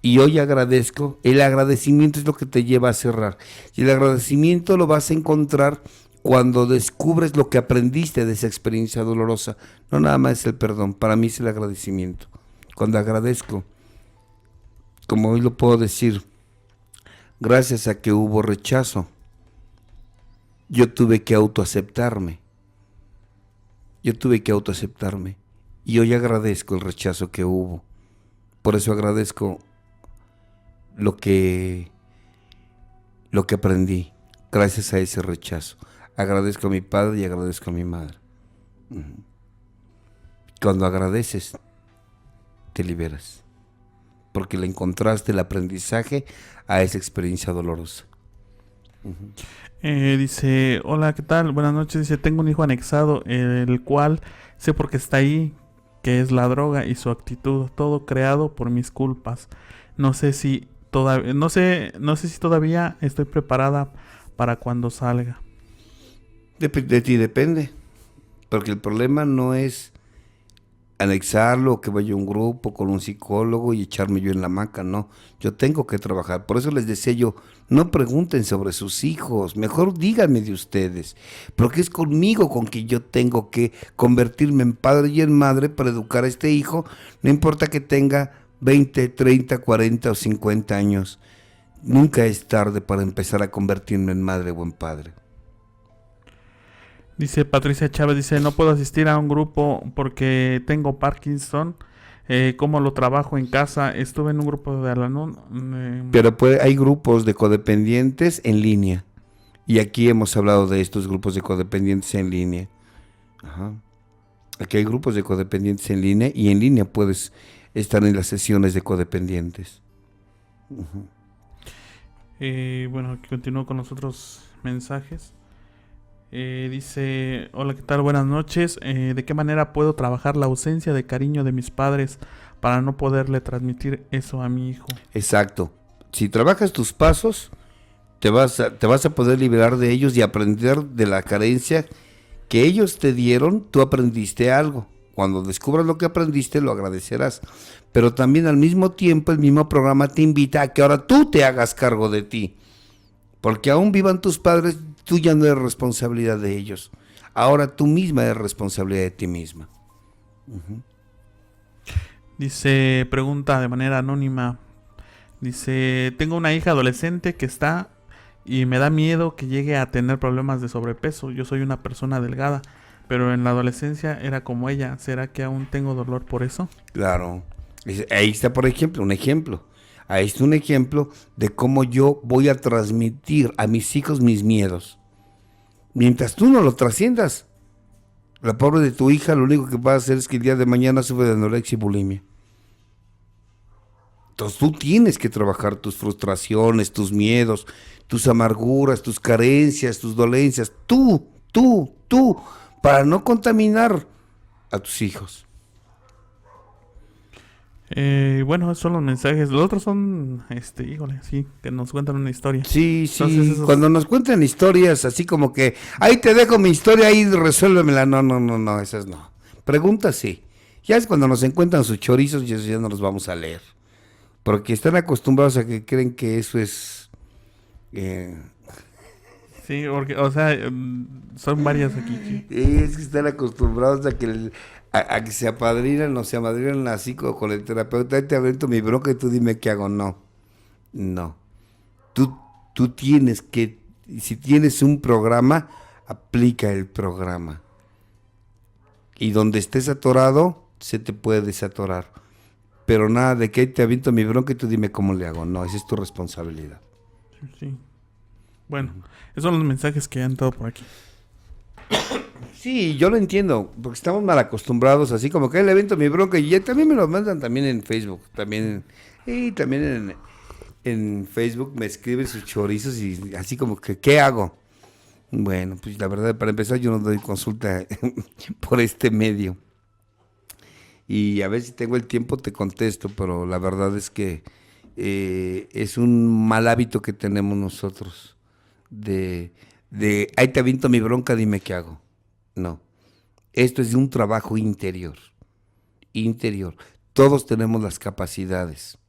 Speaker 3: y hoy agradezco. El agradecimiento es lo que te lleva a cerrar. Y el agradecimiento lo vas a encontrar cuando descubres lo que aprendiste de esa experiencia dolorosa. No nada más es el perdón, para mí es el agradecimiento. Cuando agradezco, como hoy lo puedo decir, gracias a que hubo rechazo, yo tuve que autoaceptarme. Y hoy agradezco el rechazo que hubo. Por eso agradezco lo que aprendí gracias a ese rechazo. Agradezco a mi padre y agradezco a mi madre. Cuando agradeces, te liberas. Porque le encontraste el aprendizaje a esa experiencia dolorosa.
Speaker 2: Dice, hola, ¿qué tal? Buenas noches. Dice, tengo un hijo anexado, el cual sé por qué está ahí, que es la droga y su actitud, todo creado por mis culpas. No sé si todavía estoy preparada para cuando salga.
Speaker 3: De ti depende, porque el problema no es anexarlo, que vaya a un grupo con un psicólogo y echarme yo en la hamaca, no, yo tengo que trabajar. Por eso les decía yo, no pregunten sobre sus hijos, mejor díganme de ustedes, porque es conmigo con quien yo tengo que convertirme en padre y en madre para educar a este hijo, no importa que tenga 20, 30, 40 o 50 años, nunca es tarde para empezar a convertirme en madre o en padre.
Speaker 2: Dice Patricia Chávez, dice, no puedo asistir a un grupo porque tengo Parkinson. ¿Cómo lo trabajo en casa? Estuve en un grupo de Al-Anon.
Speaker 3: Pero hay grupos de codependientes en línea. Y aquí hemos hablado de estos grupos de codependientes en línea. Ajá. Aquí hay grupos de codependientes en línea y en línea puedes estar en las sesiones de codependientes. Uh-huh.
Speaker 2: Bueno, aquí continúo con los otros mensajes. Dice, hola, ¿qué tal? Buenas noches. ¿De qué manera puedo trabajar la ausencia de cariño de mis padres para no poderle transmitir eso a mi hijo?
Speaker 3: Exacto. Si trabajas tus pasos, te vas a poder liberar de ellos y aprender de la carencia que ellos te dieron. Tú aprendiste algo. Cuando descubras lo que aprendiste, lo agradecerás. Pero también al mismo tiempo, el mismo programa te invita a que ahora tú te hagas cargo de ti. Porque aún vivan tus padres, tú ya no eres responsabilidad de ellos. Ahora tú misma eres responsabilidad de ti misma. Uh-huh.
Speaker 2: Dice, pregunta de manera anónima. Dice, tengo una hija adolescente que está y me da miedo que llegue a tener problemas de sobrepeso. Yo soy una persona delgada, pero en la adolescencia era como ella. ¿Será que aún tengo dolor por eso?
Speaker 3: Claro. Ahí está, por ejemplo, un ejemplo. Ahí está un ejemplo de cómo yo voy a transmitir a mis hijos mis miedos. Mientras tú no lo trasciendas, la pobre de tu hija lo único que va a hacer es que el día de mañana sufre de anorexia y bulimia. Entonces tú tienes que trabajar tus frustraciones, tus miedos, tus amarguras, tus carencias, tus dolencias. Tú, para no contaminar a tus hijos.
Speaker 2: Bueno, esos son los mensajes. Los otros son, híjole, sí, que nos cuentan una historia.
Speaker 3: Sí,
Speaker 2: Entonces, esos...
Speaker 3: cuando nos cuentan historias así como que, ahí te dejo mi historia, ahí resuélvemela. No, esas no. Preguntas sí. Ya es cuando nos encuentran sus chorizos y eso ya no los vamos a leer. Porque están acostumbrados a que creen que eso es...
Speaker 2: Sí, porque, o sea, son varias aquí. Sí.
Speaker 3: Es que están acostumbrados a que se apadrinan o se amadrinan así con el terapeuta. Ahí te aviento mi bronca y tú dime qué hago. No. Tú tienes que, si tienes un programa, aplica el programa. Y donde estés atorado, se te puede desatorar. Pero nada de que ahí te aviento mi bronca y tú dime cómo le hago. No, esa es tu responsabilidad.
Speaker 2: Sí. Bueno, esos son los mensajes que han dado por aquí.
Speaker 3: Sí, yo lo entiendo, porque estamos mal acostumbrados, así como que le aviento mi bronca y ya también me lo mandan también en Facebook, también en Facebook me escriben sus chorizos y así como que, ¿qué hago? Bueno, pues la verdad, para empezar yo no doy consulta por este medio. Y a ver si tengo el tiempo te contesto, pero la verdad es que es un mal hábito que tenemos nosotros de ahí te aviento mi bronca, dime qué hago. No, esto es de un trabajo interior. Todos tenemos las capacidades,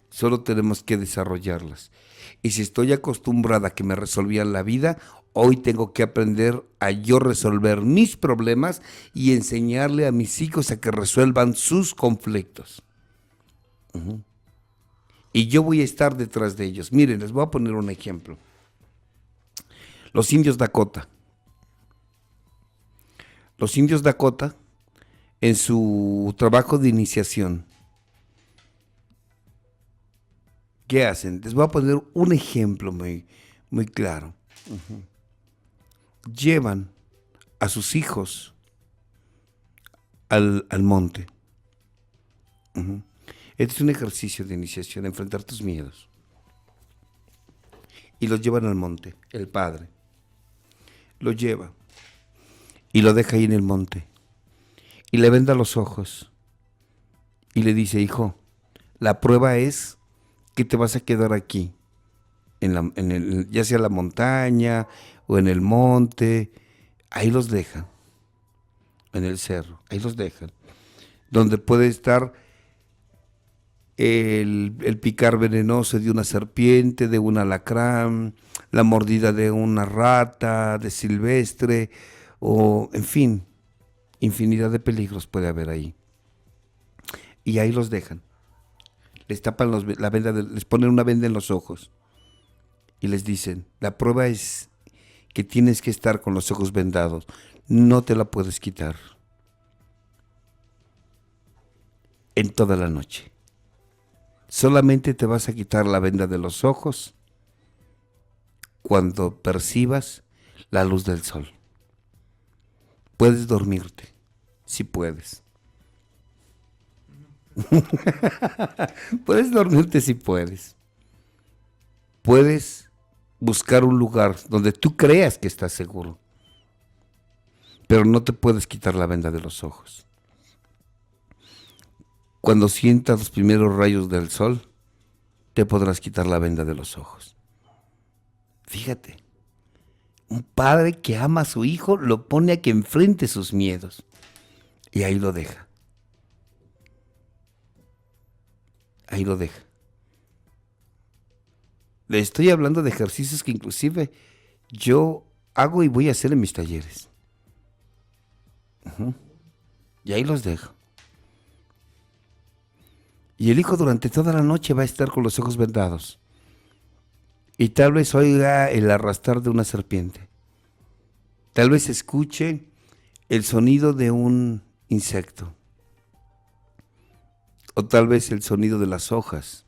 Speaker 3: solo tenemos que desarrollarlas. Y si estoy acostumbrada a que me resolvían la vida, hoy tengo que aprender a yo resolver mis problemas y enseñarle a mis hijos a que resuelvan sus conflictos. Y yo voy a estar detrás de ellos. Miren, les voy a poner un ejemplo. Los indios Dakota. Los indios Dakota, en su trabajo de iniciación, ¿qué hacen? Les voy a poner un ejemplo muy, muy claro. Llevan a sus hijos al monte. Este es un ejercicio de iniciación, enfrentar tus miedos. Y los llevan al monte, el padre. Lo lleva y lo deja ahí en el monte. Y le venda los ojos. Y le dice, hijo, la prueba es que te vas a quedar aquí, ya sea en la montaña o en el monte. Ahí los dejan, en el cerro, ahí los dejan. Donde puede estar el picar venenoso de una serpiente, de un alacrán, la mordida de una rata, de silvestre, o en fin, infinidad de peligros puede haber ahí. Y ahí los dejan. Les tapan la venda, les ponen una venda en los ojos y les dicen, la prueba es que tienes que estar con los ojos vendados, no te la puedes quitar en toda la noche. Solamente te vas a quitar la venda de los ojos cuando percibas la luz del sol. Puedes dormirte, si puedes. Puedes dormirte si puedes. Puedes buscar un lugar donde tú creas que estás seguro, pero no te puedes quitar la venda de los ojos. Cuando sientas los primeros rayos del sol, te podrás quitar la venda de los ojos. Fíjate, un padre que ama a su hijo lo pone a que enfrente sus miedos y ahí lo deja. Ahí lo deja. Le estoy hablando de ejercicios que inclusive yo hago y voy a hacer en mis talleres. Y ahí los dejo. Y el hijo durante toda la noche va a estar con los ojos vendados. Y tal vez oiga el arrastrar de una serpiente. Tal vez escuche el sonido de un insecto. O tal vez el sonido de las hojas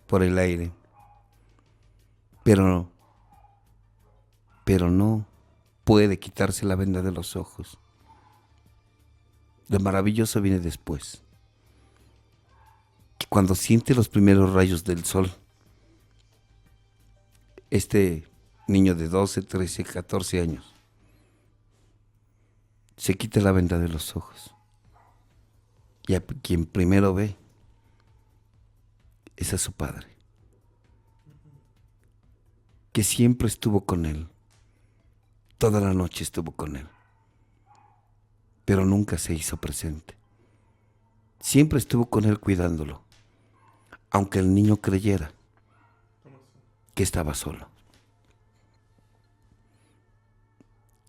Speaker 3: por el aire. Pero no puede quitarse la venda de los ojos. Lo maravilloso viene después. Que cuando siente los primeros rayos del sol, este niño de 12, 13, 14 años se quita la venda de los ojos. Y a quien primero ve es a su padre, que siempre estuvo con él. Toda la noche estuvo con él, pero nunca se hizo presente. Siempre estuvo con él cuidándolo, aunque el niño creyera que estaba solo.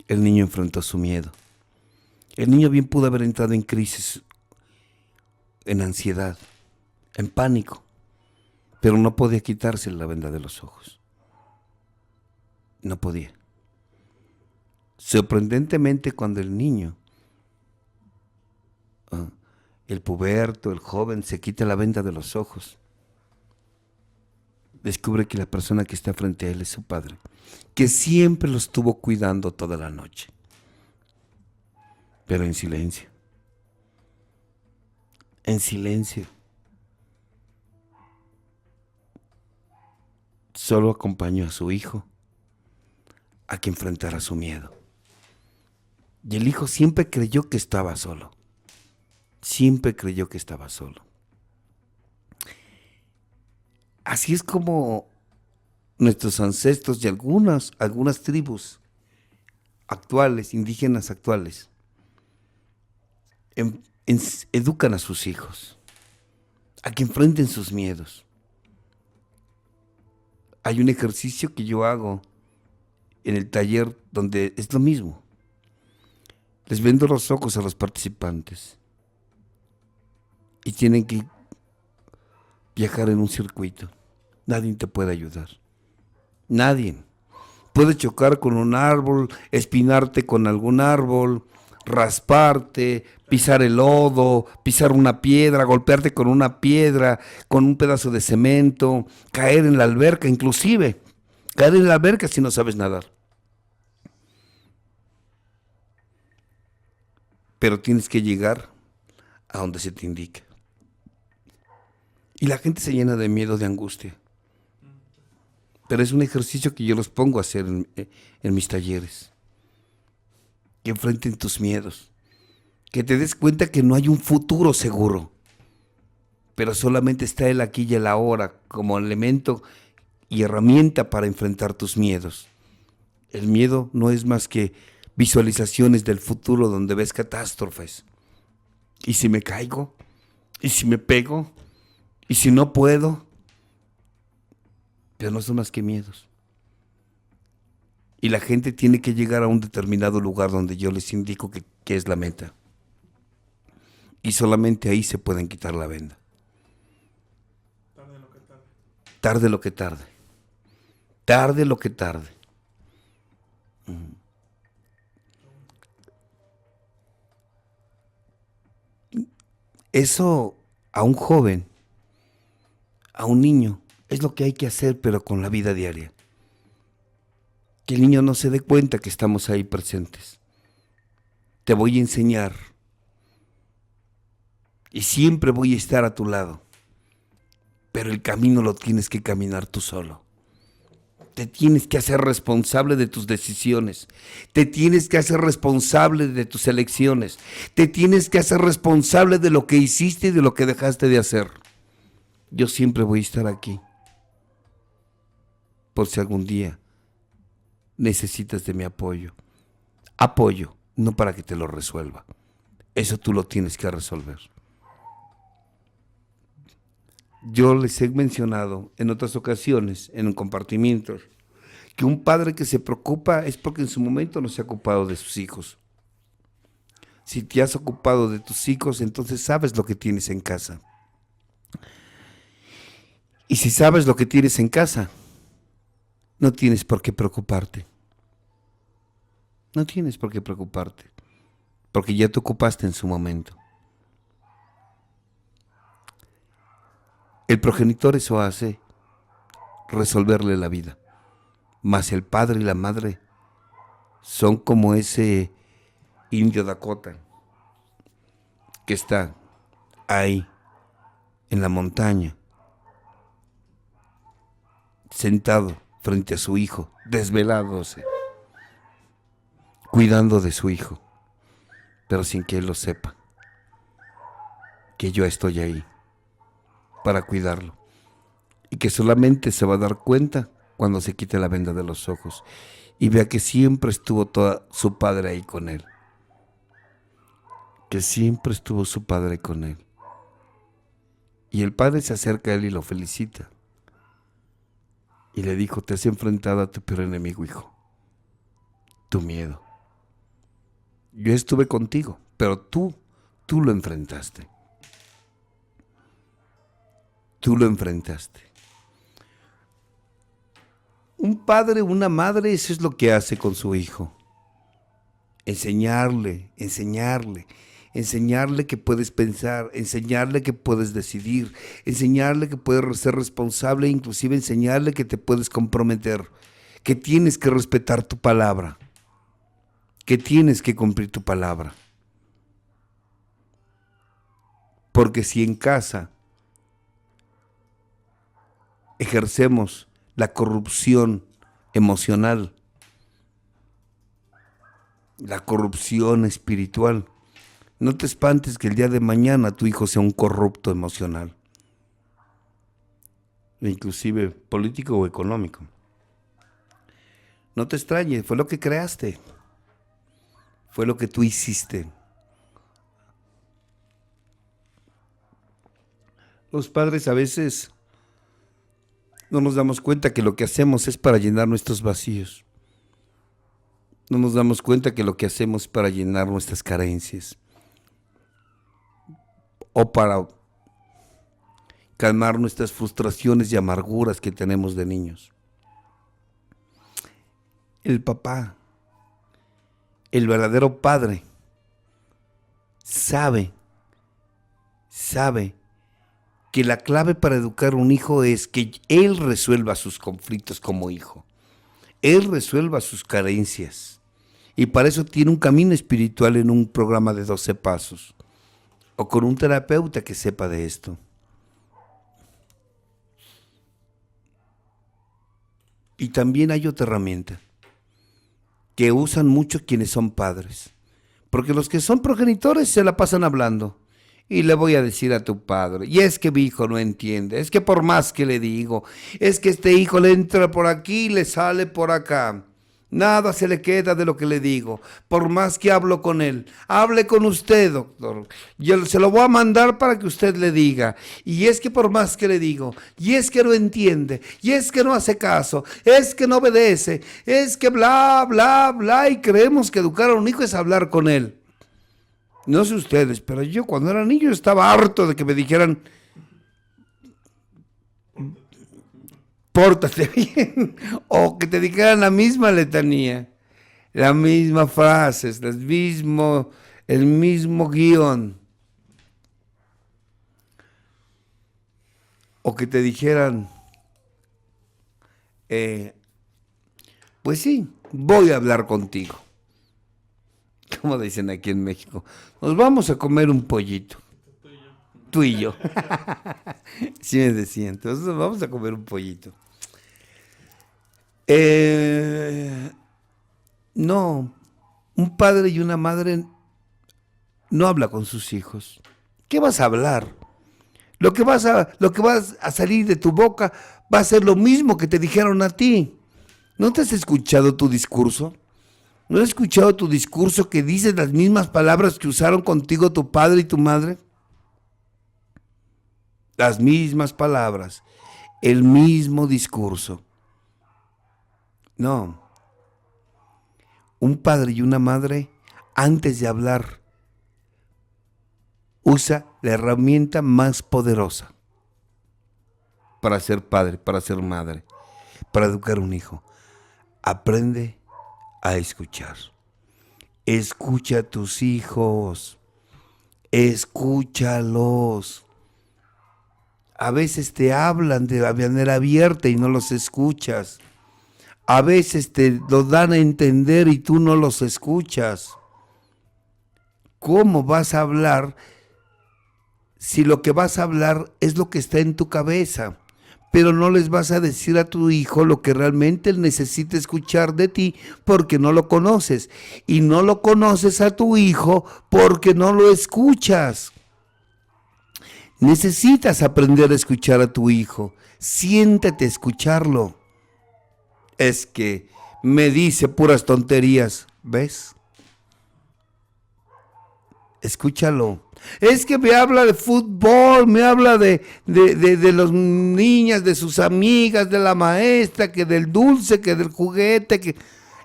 Speaker 3: El niño enfrentó su miedo. El niño bien pudo haber entrado en crisis, en ansiedad, en pánico, pero no podía quitarse la venda de los ojos. No podía. Sorprendentemente, cuando el niño, el puberto, el joven, se quita la venda de los ojos, descubre que la persona que está frente a él es su padre, que siempre lo estuvo cuidando toda la noche, pero en silencio. En silencio. Solo acompañó a su hijo a que enfrentara su miedo. Y el hijo siempre creyó que estaba solo. Siempre creyó que estaba solo. Así es como nuestros ancestros y algunas tribus actuales, indígenas actuales, educan a sus hijos a que enfrenten sus miedos. Hay un ejercicio que yo hago en el taller donde es lo mismo. Les vendo los ojos a los participantes y tienen que viajar en un circuito. Nadie te puede ayudar. Nadie. Puede chocar con un árbol, espinarte con algún árbol, rasparte, pisar el lodo, pisar una piedra, golpearte con una piedra, con un pedazo de cemento, caer en la alberca, inclusive caer en la alberca si no sabes nadar. Pero tienes que llegar a donde se te indica. Y la gente se llena de miedo, de angustia. Pero es un ejercicio que yo los pongo a hacer en mis talleres. Que enfrenten tus miedos. Que te des cuenta que no hay un futuro seguro. Pero solamente está el aquí y el ahora como elemento y herramienta para enfrentar tus miedos. El miedo no es más que visualizaciones del futuro donde ves catástrofes. ¿Y si me caigo? ¿Y si me pego? ¿Y si no puedo? Pero no son más que miedos. Y la gente tiene que llegar a un determinado lugar donde yo les indico que es la meta. Y solamente ahí se pueden quitar la venda.
Speaker 2: Tarde lo que tarde.
Speaker 3: Tarde lo que tarde. Tarde lo que tarde. Eso a un joven, a un niño, es lo que hay que hacer, pero con la vida diaria. Que el niño no se dé cuenta que estamos ahí presentes. Te voy a enseñar y siempre voy a estar a tu lado, pero el camino lo tienes que caminar tú solo. Te tienes que hacer responsable de tus decisiones. Te tienes que hacer responsable de tus elecciones. Te tienes que hacer responsable de lo que hiciste y de lo que dejaste de hacer. Yo siempre voy a estar aquí. Por si algún día necesitas de mi apoyo. Apoyo, no para que te lo resuelva. Eso tú lo tienes que resolver. Yo les he mencionado en otras ocasiones, en compartimientos, que un padre que se preocupa es porque en su momento no se ha ocupado de sus hijos. Si te has ocupado de tus hijos, entonces sabes lo que tienes en casa. Y si sabes lo que tienes en casa, no tienes por qué preocuparte. No tienes por qué preocuparte, porque ya te ocupaste en su momento. El progenitor eso hace, resolverle la vida. Mas el padre y la madre son como ese indio Dakota que está ahí en la montaña, sentado frente a su hijo, desvelándose, cuidando de su hijo, pero sin que él lo sepa, que yo estoy ahí para cuidarlo y que solamente se va a dar cuenta cuando se quite la venda de los ojos y vea que siempre estuvo su padre ahí con él, que siempre estuvo su padre con él. Y el padre se acerca a él y lo felicita y le dijo: te has enfrentado a tu peor enemigo, hijo, tu miedo. Yo estuve contigo, pero tú lo enfrentaste. Tú lo enfrentaste. Un padre, una madre, eso es lo que hace con su hijo. Enseñarle que puedes pensar, enseñarle que puedes decidir, enseñarle que puedes ser responsable, inclusive enseñarle que te puedes comprometer, que tienes que respetar tu palabra, que tienes que cumplir tu palabra. Porque si en casa ejercemos la corrupción emocional, la corrupción espiritual, no te espantes que el día de mañana tu hijo sea un corrupto emocional, inclusive político o económico. No te extrañes, fue lo que creaste, fue lo que tú hiciste. Los padres a veces no nos damos cuenta que lo que hacemos es para llenar nuestros vacíos. No nos damos cuenta que lo que hacemos es para llenar nuestras carencias o para calmar nuestras frustraciones y amarguras que tenemos de niños. El papá, el verdadero padre, sabe que la clave para educar a un hijo es que él resuelva sus conflictos como hijo. Él resuelva sus carencias. Y para eso tiene un camino espiritual en un programa de 12 pasos. O con un terapeuta que sepa de esto. Y también hay otra herramienta que usan mucho quienes son padres. Porque los que son progenitores se la pasan hablando. Y le voy a decir a tu padre, y es que mi hijo no entiende, es que por más que le digo, es que este hijo le entra por aquí y le sale por acá. Nada se le queda de lo que le digo, por más que hablo con él. Hable con usted, doctor. Yo se lo voy a mandar para que usted le diga. Y es que por más que le digo, y es que no entiende, y es que no hace caso, es que no obedece, es que bla, bla, bla, y creemos que educar a un hijo es hablar con él. No sé ustedes, pero yo cuando era niño estaba harto de que me dijeran: pórtate bien, o que te dijeran la misma letanía, la misma frase, el mismo guión, o que te dijeran, pues sí, voy a hablar contigo. Como dicen aquí en México, nos vamos a comer un pollito. Tú y yo. Sí me decían, entonces nos vamos a comer un pollito. No, un padre y una madre no habla con sus hijos. ¿Qué vas a hablar? Lo que vas a salir de tu boca va a ser lo mismo que te dijeron a ti. ¿No te has escuchado tu discurso? ¿No has escuchado tu discurso que dices las mismas palabras que usaron contigo tu padre y tu madre? Las mismas palabras, el mismo discurso. No. Un padre y una madre, antes de hablar usa la herramienta más poderosa para ser padre, para ser madre, para educar a un hijo. Aprende a escuchar. Escucha a tus hijos. Escúchalos. A veces te hablan de manera abierta y no los escuchas. A veces te lo dan a entender y tú no los escuchas. ¿Cómo vas a hablar si lo que vas a hablar es lo que está en tu cabeza? Pero no les vas a decir a tu hijo lo que realmente él necesita escuchar de ti porque no lo conoces. Y no lo conoces a tu hijo porque no lo escuchas. Necesitas aprender a escuchar a tu hijo. Siéntate a escucharlo. Es que me dice puras tonterías, ¿ves? Escúchalo. Es que me habla de fútbol, me habla de las niñas, de sus amigas, de la maestra, que del dulce, que del juguete, que...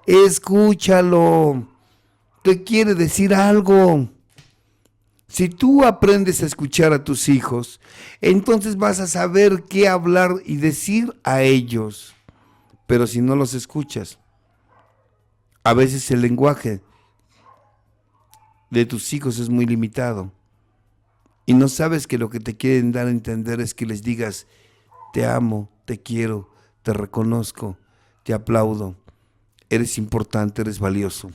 Speaker 3: Escúchalo. Te quiere decir algo. Si tú aprendes a escuchar a tus hijos, entonces vas a saber qué hablar y decir a ellos. Pero si no los escuchas, a veces el lenguaje de tus hijos es muy limitado y no sabes que lo que te quieren dar a entender es que les digas: te amo, te quiero, te reconozco, te aplaudo, eres importante, eres valioso.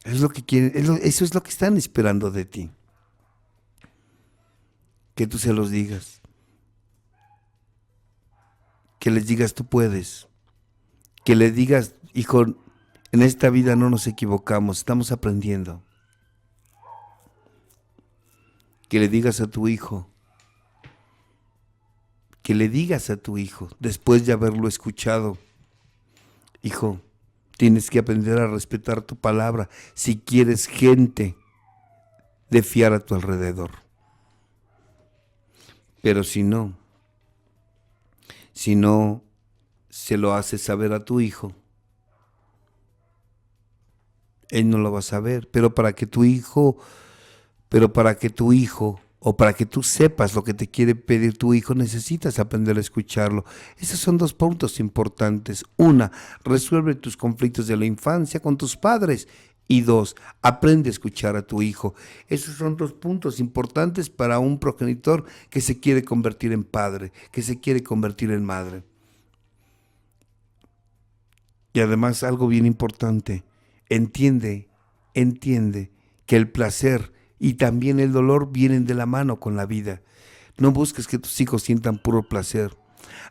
Speaker 3: Eso es lo que quieren, eso es lo que están esperando de ti, que tú se los digas, que les digas: tú puedes, que les digas: hijo, en esta vida no nos equivocamos, estamos aprendiendo. Que le digas a tu hijo, después de haberlo escuchado: hijo, tienes que aprender a respetar tu palabra si quieres gente de fiar a tu alrededor. Pero si no se lo haces saber a tu hijo, él no lo va a saber. Pero para que tu hijo o para que tú sepas lo que te quiere pedir tu hijo, necesitas aprender a escucharlo. Esos son 2 puntos importantes. 1, resuelve tus conflictos de la infancia con tus padres. Y 2, aprende a escuchar a tu hijo. Esos son 2 puntos importantes para un progenitor que se quiere convertir en padre, que se quiere convertir en madre. Y además, algo bien importante, entiende que el placer y también el dolor vienen de la mano con la vida. No busques que tus hijos sientan puro placer.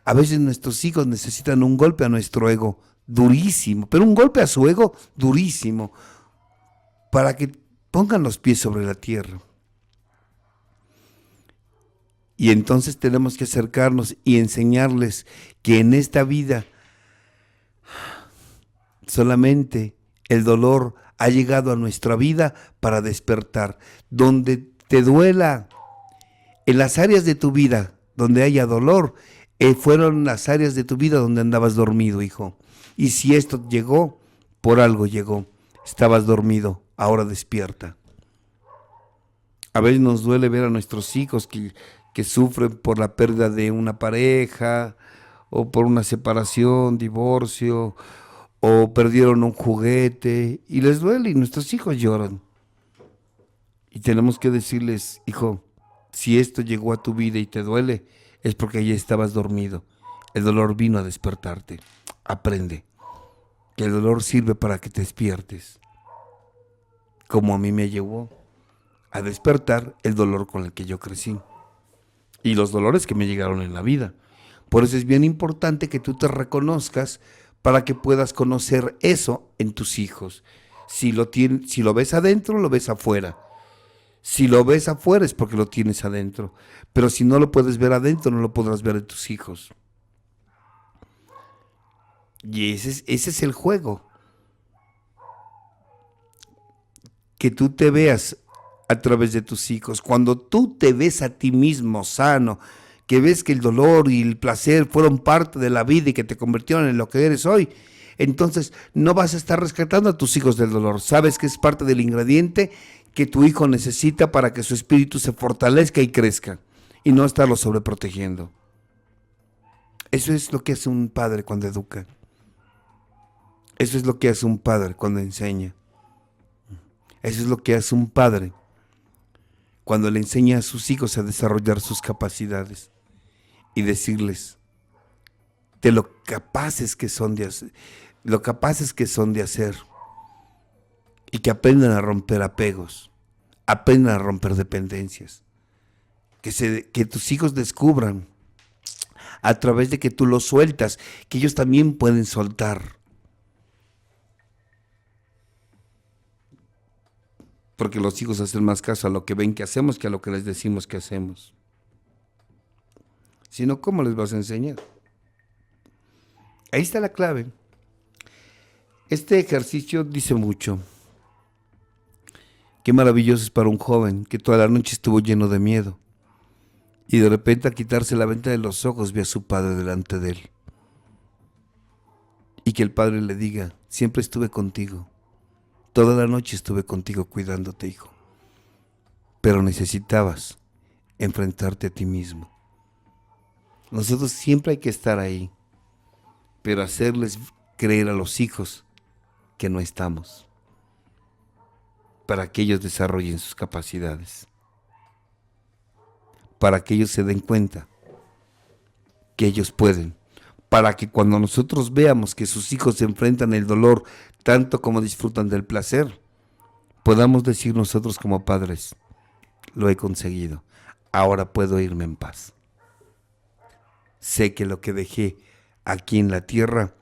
Speaker 3: A veces nuestros hijos necesitan un golpe a nuestro ego durísimo, pero un golpe a su ego durísimo, para que pongan los pies sobre la tierra. Y entonces tenemos que acercarnos y enseñarles que en esta vida solamente el dolor ha llegado a nuestra vida para despertar. Donde te duela, en las áreas de tu vida donde haya dolor, fueron las áreas de tu vida donde andabas dormido, hijo. Y si esto llegó, por algo llegó. Estabas dormido, ahora despierta. A veces nos duele ver a nuestros hijos que sufren por la pérdida de una pareja, o por una separación, divorcio, o perdieron un juguete, y les duele, y nuestros hijos lloran. Y tenemos que decirles: hijo, si esto llegó a tu vida y te duele, es porque ya estabas dormido. El dolor vino a despertarte. Aprende que el dolor sirve para que te despiertes. Como a mí me llevó a despertar el dolor con el que yo crecí. Y los dolores que me llegaron en la vida. Por eso es bien importante que tú te reconozcas, para que puedas conocer eso en tus hijos. Si lo ves adentro, lo ves afuera. Si lo ves afuera es porque lo tienes adentro. Pero si no lo puedes ver adentro, no lo podrás ver en tus hijos. Y ese es el juego. Que tú te veas a través de tus hijos. Cuando tú te ves a ti mismo sano, que ves que el dolor y el placer fueron parte de la vida y que te convirtieron en lo que eres hoy, entonces no vas a estar rescatando a tus hijos del dolor. Sabes que es parte del ingrediente que tu hijo necesita para que su espíritu se fortalezca y crezca, y no estarlo sobreprotegiendo. Eso es lo que hace un padre cuando educa. Eso es lo que hace un padre cuando enseña. Eso es lo que hace un padre cuando le enseña a sus hijos a desarrollar sus capacidades y decirles de lo capaces que son de hacer, y que aprendan a romper apegos, aprendan a romper dependencias, que tus hijos descubran a través de que tú los sueltas, que ellos también pueden soltar. Porque los hijos hacen más caso a lo que ven que hacemos que a lo que les decimos que hacemos. Si no, ¿cómo les vas a enseñar? Ahí está la clave. Este ejercicio dice mucho. Qué maravilloso es para un joven que toda la noche estuvo lleno de miedo y de repente al quitarse la venda de los ojos ve a su padre delante de él. Y que el padre le diga, siempre estuve contigo. Toda la noche estuve contigo cuidándote, hijo. Pero necesitabas enfrentarte a ti mismo. Nosotros siempre hay que estar ahí, pero hacerles creer a los hijos que no estamos, para que ellos desarrollen sus capacidades, para que ellos se den cuenta que ellos pueden, para que cuando nosotros veamos que sus hijos se enfrentan el dolor tanto como disfrutan del placer, podamos decir nosotros como padres, lo he conseguido, ahora puedo irme en paz. Sé que lo que dejé aquí en la tierra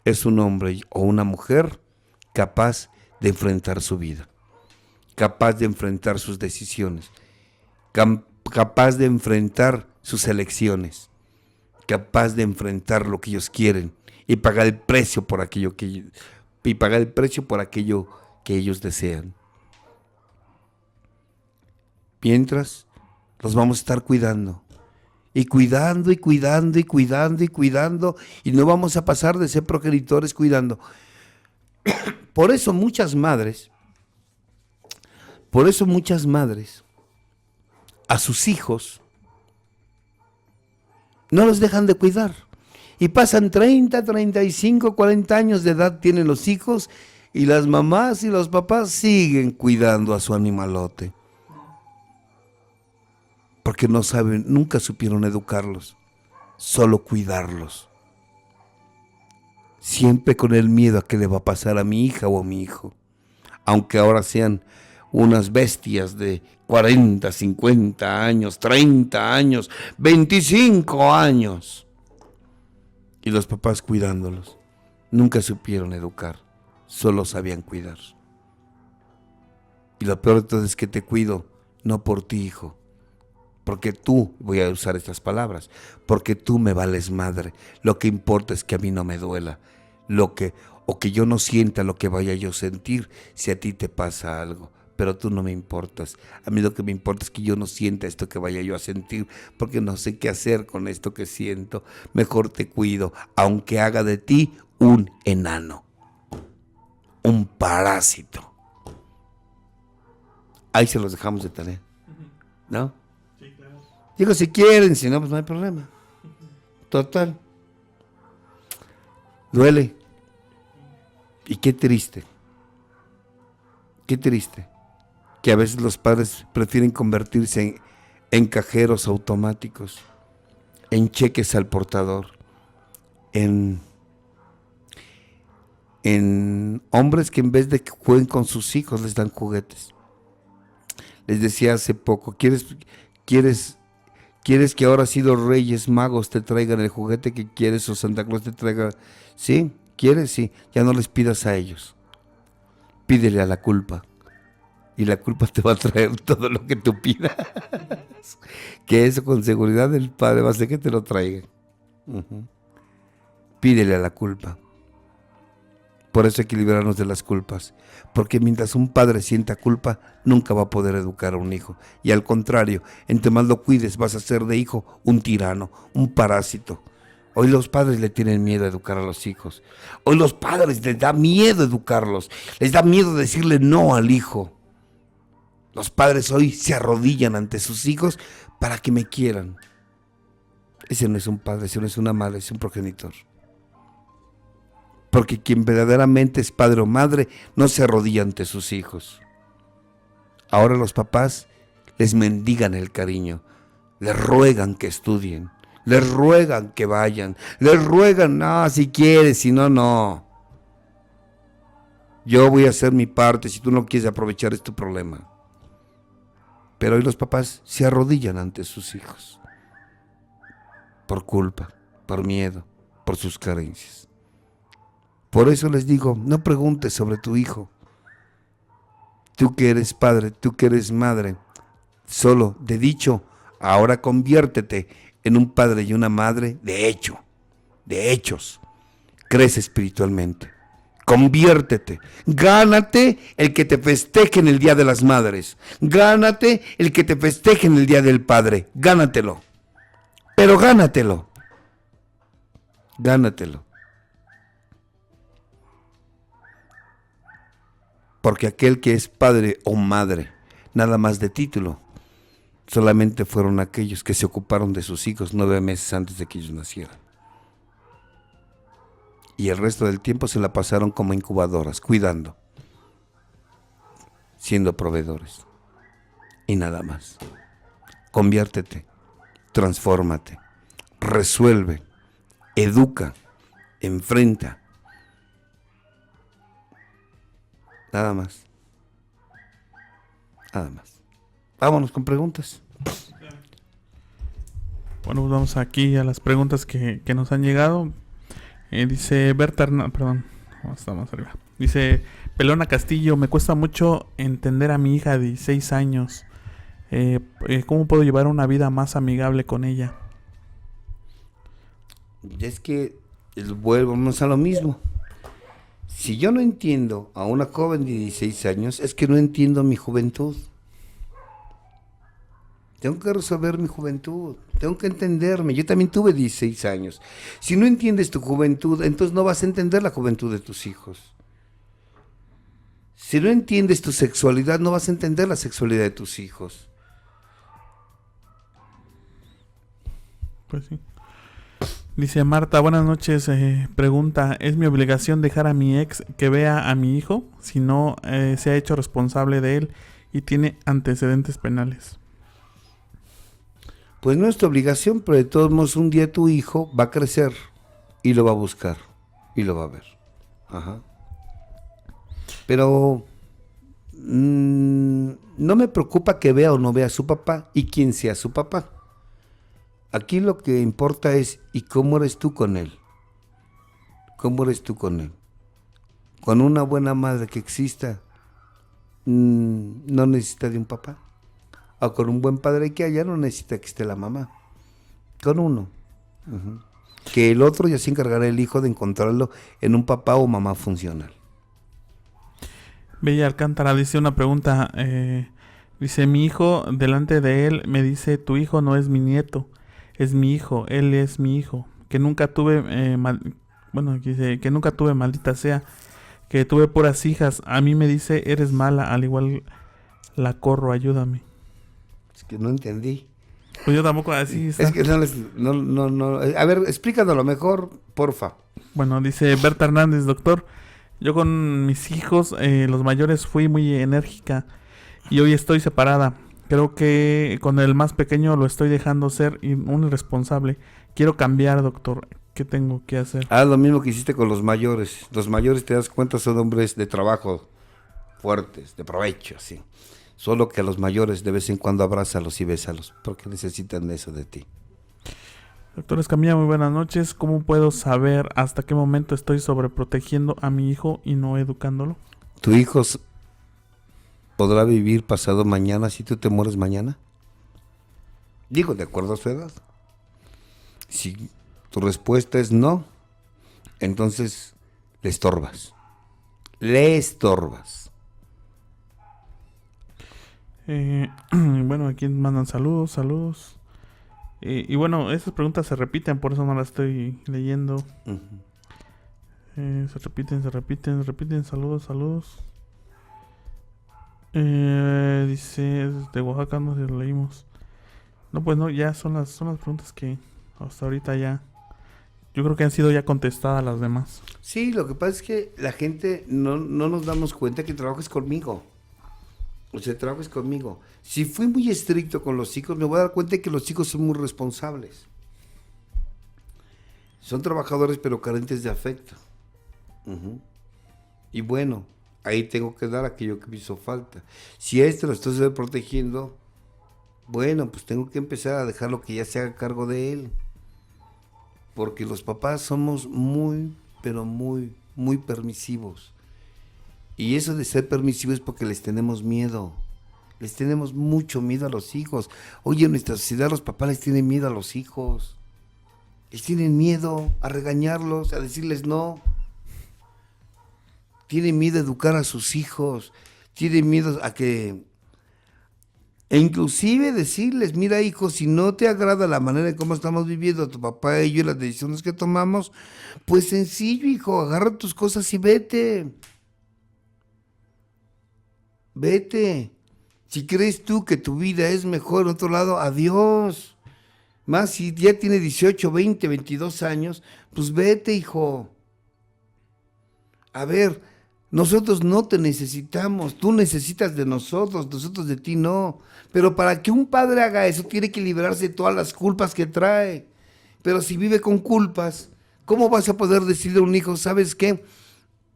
Speaker 3: es un hombre o una mujer capaz de enfrentar su vida, capaz de enfrentar sus decisiones, capaz de enfrentar sus elecciones, capaz de enfrentar lo que ellos quieren y pagar el precio por aquello que ellos desean. Mientras, los vamos a estar cuidando. Y cuidando, y cuidando, y cuidando, y cuidando, y no vamos a pasar de ser progenitores cuidando. Por eso muchas madres, a sus hijos, no los dejan de cuidar. Y pasan 30, 35, 40 años de edad tienen los hijos, y las mamás y los papás siguen cuidando a su animalote. Porque no saben, nunca supieron educarlos, solo cuidarlos. Siempre con el miedo a qué le va a pasar a mi hija o a mi hijo. Aunque ahora sean unas bestias de 40, 50 años, 30 años, 25 años. Y los papás cuidándolos. Nunca supieron educar, solo sabían cuidar. Y lo peor de todo es que te cuido, no por ti, hijo. Porque tú, voy a usar estas palabras, porque tú me vales madre. Lo que importa es que a mí no me duela, o que yo no sienta lo que vaya yo a sentir si a ti te pasa algo. Pero tú no me importas. A mí lo que me importa es que yo no sienta esto que vaya yo a sentir, porque no sé qué hacer con esto que siento. Mejor te cuido, aunque haga de ti un enano, un parásito. Ahí se los dejamos de tarea, ¿no? Digo, si quieren, si no, pues no hay problema. Total. Duele. Y qué triste. Qué triste. Que a veces los padres prefieren convertirse en cajeros automáticos, en cheques al portador, en hombres que en vez de que jueguen con sus hijos les dan juguetes. Les decía hace poco, ¿Quieres que ahora sí los Reyes Magos te traigan el juguete que quieres o Santa Claus te traiga? ¿Sí? ¿Quieres? Sí. Ya no les pidas a ellos. Pídele a la culpa. Y la culpa te va a traer todo lo que tú pidas. Que eso con seguridad el Padre va a hacer que te lo traiga. Pídele a la culpa. Por eso hay que librarnos de las culpas. Porque mientras un padre sienta culpa, nunca va a poder educar a un hijo. Y al contrario, entre más lo cuides, vas a ser de hijo un tirano, un parásito. Hoy los padres le tienen miedo a educar a los hijos. Hoy los padres les da miedo educarlos. Les da miedo decirle no al hijo. Los padres hoy se arrodillan ante sus hijos para que me quieran. Ese no es un padre, ese no es una madre, es un progenitor. Porque quien verdaderamente es padre o madre no se arrodilla ante sus hijos. Ahora los papás les mendigan el cariño, les ruegan que estudien, les ruegan que vayan, les ruegan, no, si quieres, si no, no. Yo voy a hacer mi parte, si tú no quieres aprovechar es tu problema. Pero hoy los papás se arrodillan ante sus hijos. Por culpa, por miedo, por sus carencias. Por eso les digo, no preguntes sobre tu hijo. Tú que eres padre, tú que eres madre, solo de dicho, ahora conviértete en un padre y una madre de hecho, de hechos. Crece espiritualmente. Conviértete, gánate el que te festeje en el Día de las Madres, gánate el que te festeje en el Día del Padre, gánatelo, pero gánatelo, gánatelo. Porque aquel que es padre o madre, nada más de título, solamente fueron aquellos que se ocuparon de sus hijos 9 meses antes de que ellos nacieran. Y el resto del tiempo se la pasaron como incubadoras, cuidando, siendo proveedores. Y nada más. Conviértete, transfórmate, resuelve, educa, enfrenta. Nada más. Nada más. Vámonos con preguntas.
Speaker 2: Bueno, pues vamos aquí a las preguntas que nos han llegado. Dice Berta perdón, está más arriba. Dice Pelona Castillo, me cuesta mucho entender a mi hija de 16 años. ¿Cómo puedo llevar una vida más amigable con ella?
Speaker 3: Es que volvemos a lo mismo. Si yo no entiendo a una joven de 16 años, es que no entiendo mi juventud. Tengo que resolver mi juventud, tengo que entenderme. Yo también tuve 16 años. Si no entiendes tu juventud, entonces no vas a entender la juventud de tus hijos. Si no entiendes tu sexualidad, no vas a entender la sexualidad de tus hijos.
Speaker 2: Pues sí. Dice Marta, buenas noches, pregunta, ¿es mi obligación dejar a mi ex que vea a mi hijo si no se ha hecho responsable de él y tiene antecedentes penales?
Speaker 3: Pues no es tu obligación, pero de todos modos un día tu hijo va a crecer y lo va a buscar y lo va a ver. Ajá. Pero no me preocupa que vea o no vea a su papá y quién sea su papá. Aquí lo que importa es, ¿y cómo eres tú con él? ¿Cómo eres tú con él? Con una buena madre que exista, no necesita de un papá. O con un buen padre que haya, no necesita que esté la mamá. Con uno. Uh-huh. Que el otro ya se encargará el hijo de encontrarlo en un papá o mamá funcional.
Speaker 2: Bella Alcántara dice una pregunta. Dice, mi hijo, delante de él, me dice, tu hijo no es mi nieto. Es mi hijo, él es mi hijo, que nunca tuve, dice, que nunca tuve, maldita sea, que tuve puras hijas. A mí me dice, eres mala, al igual la corro, ayúdame.
Speaker 3: Es que no entendí.
Speaker 2: Pues yo tampoco, así está.
Speaker 3: Es que no. A ver, explícanoslo mejor, porfa.
Speaker 2: Bueno, dice Berta Hernández, doctor, yo con mis hijos, los mayores, fui muy enérgica y hoy estoy separada. Creo que con el más pequeño lo estoy dejando ser un irresponsable. Quiero cambiar, doctor. ¿Qué tengo que hacer?
Speaker 3: Haz lo mismo que hiciste con los mayores. Los mayores, te das cuenta, son hombres de trabajo fuertes, de provecho, sí. Solo que a los mayores de vez en cuando abrázalos y bésalos, porque necesitan eso de ti.
Speaker 2: Doctor Escamilla, muy buenas noches. ¿Cómo puedo saber hasta qué momento estoy sobreprotegiendo a mi hijo y no educándolo?
Speaker 3: Tu hijo podrá vivir pasado mañana si tú te mueres mañana. Digo, de acuerdo a su edad. Si tu respuesta es no, entonces le estorbas. Le estorbas.
Speaker 2: Bueno, aquí mandan saludos. Y bueno, esas preguntas se repiten, por eso no las estoy leyendo. Se repiten, saludos. ver, dice, de Oaxaca no lo leímos. No, pues no, ya son las preguntas que hasta ahorita ya, yo creo que han sido ya contestadas las demás.
Speaker 3: Sí, lo que pasa es que la gente no nos damos cuenta que trabajas conmigo. O sea, trabajas conmigo. Si fui muy estricto con los hijos, me voy a dar cuenta de que los hijos son muy responsables. Son trabajadores pero carentes de afecto. Uh-huh. Y bueno, ahí tengo que dar aquello que me hizo falta. Si a este lo estoy protegiendo, bueno, pues tengo que empezar a dejarlo que ya se haga cargo de él. Porque los papás somos muy, pero muy, muy permisivos. Y eso de ser permisivos es porque les tenemos miedo. Les tenemos mucho miedo a los hijos. Oye, en nuestra sociedad los papás les tienen miedo a los hijos. Les tienen miedo a regañarlos, a decirles no. Tienen miedo a educar a sus hijos. Tienen miedo a que... E inclusive decirles, mira hijo, si no te agrada la manera en cómo estamos viviendo tu papá y yo y las decisiones que tomamos, pues sencillo hijo, agarra tus cosas y vete. Vete. Si crees tú que tu vida es mejor en otro lado, adiós. Más si ya tiene 18, 20, 22 años, pues vete hijo. A ver, nosotros no te necesitamos, tú necesitas de nosotros de ti no. Pero para que un padre haga eso, tiene que liberarse de todas las culpas que trae. Pero si vive con culpas, ¿cómo vas a poder decirle a un hijo, ¿sabes qué?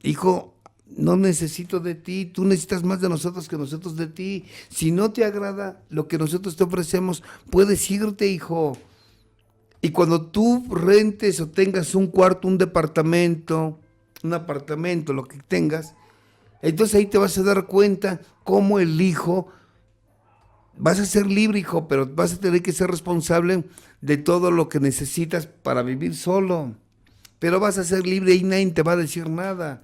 Speaker 3: Hijo, no necesito de ti, tú necesitas más de nosotros que nosotros de ti. Si no te agrada lo que nosotros te ofrecemos, puedes irte, hijo. Y cuando tú rentes o tengas un cuarto, un departamento, un apartamento, lo que tengas, entonces ahí te vas a dar cuenta cómo el hijo, vas a ser libre hijo, pero vas a tener que ser responsable de todo lo que necesitas para vivir solo, pero vas a ser libre y nadie te va a decir nada.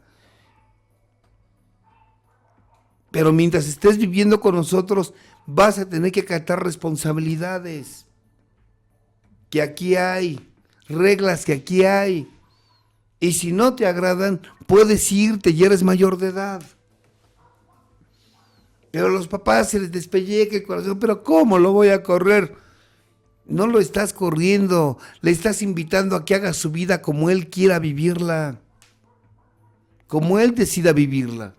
Speaker 3: Pero mientras estés viviendo con nosotros, vas a tener que acatar responsabilidades, que aquí hay, reglas que aquí hay. Y si no te agradan, puedes irte, ya eres mayor de edad. Pero a los papás se les despelleca el corazón, pero ¿cómo lo voy a correr? No lo estás corriendo, le estás invitando a que haga su vida como él quiera vivirla, como él decida vivirla.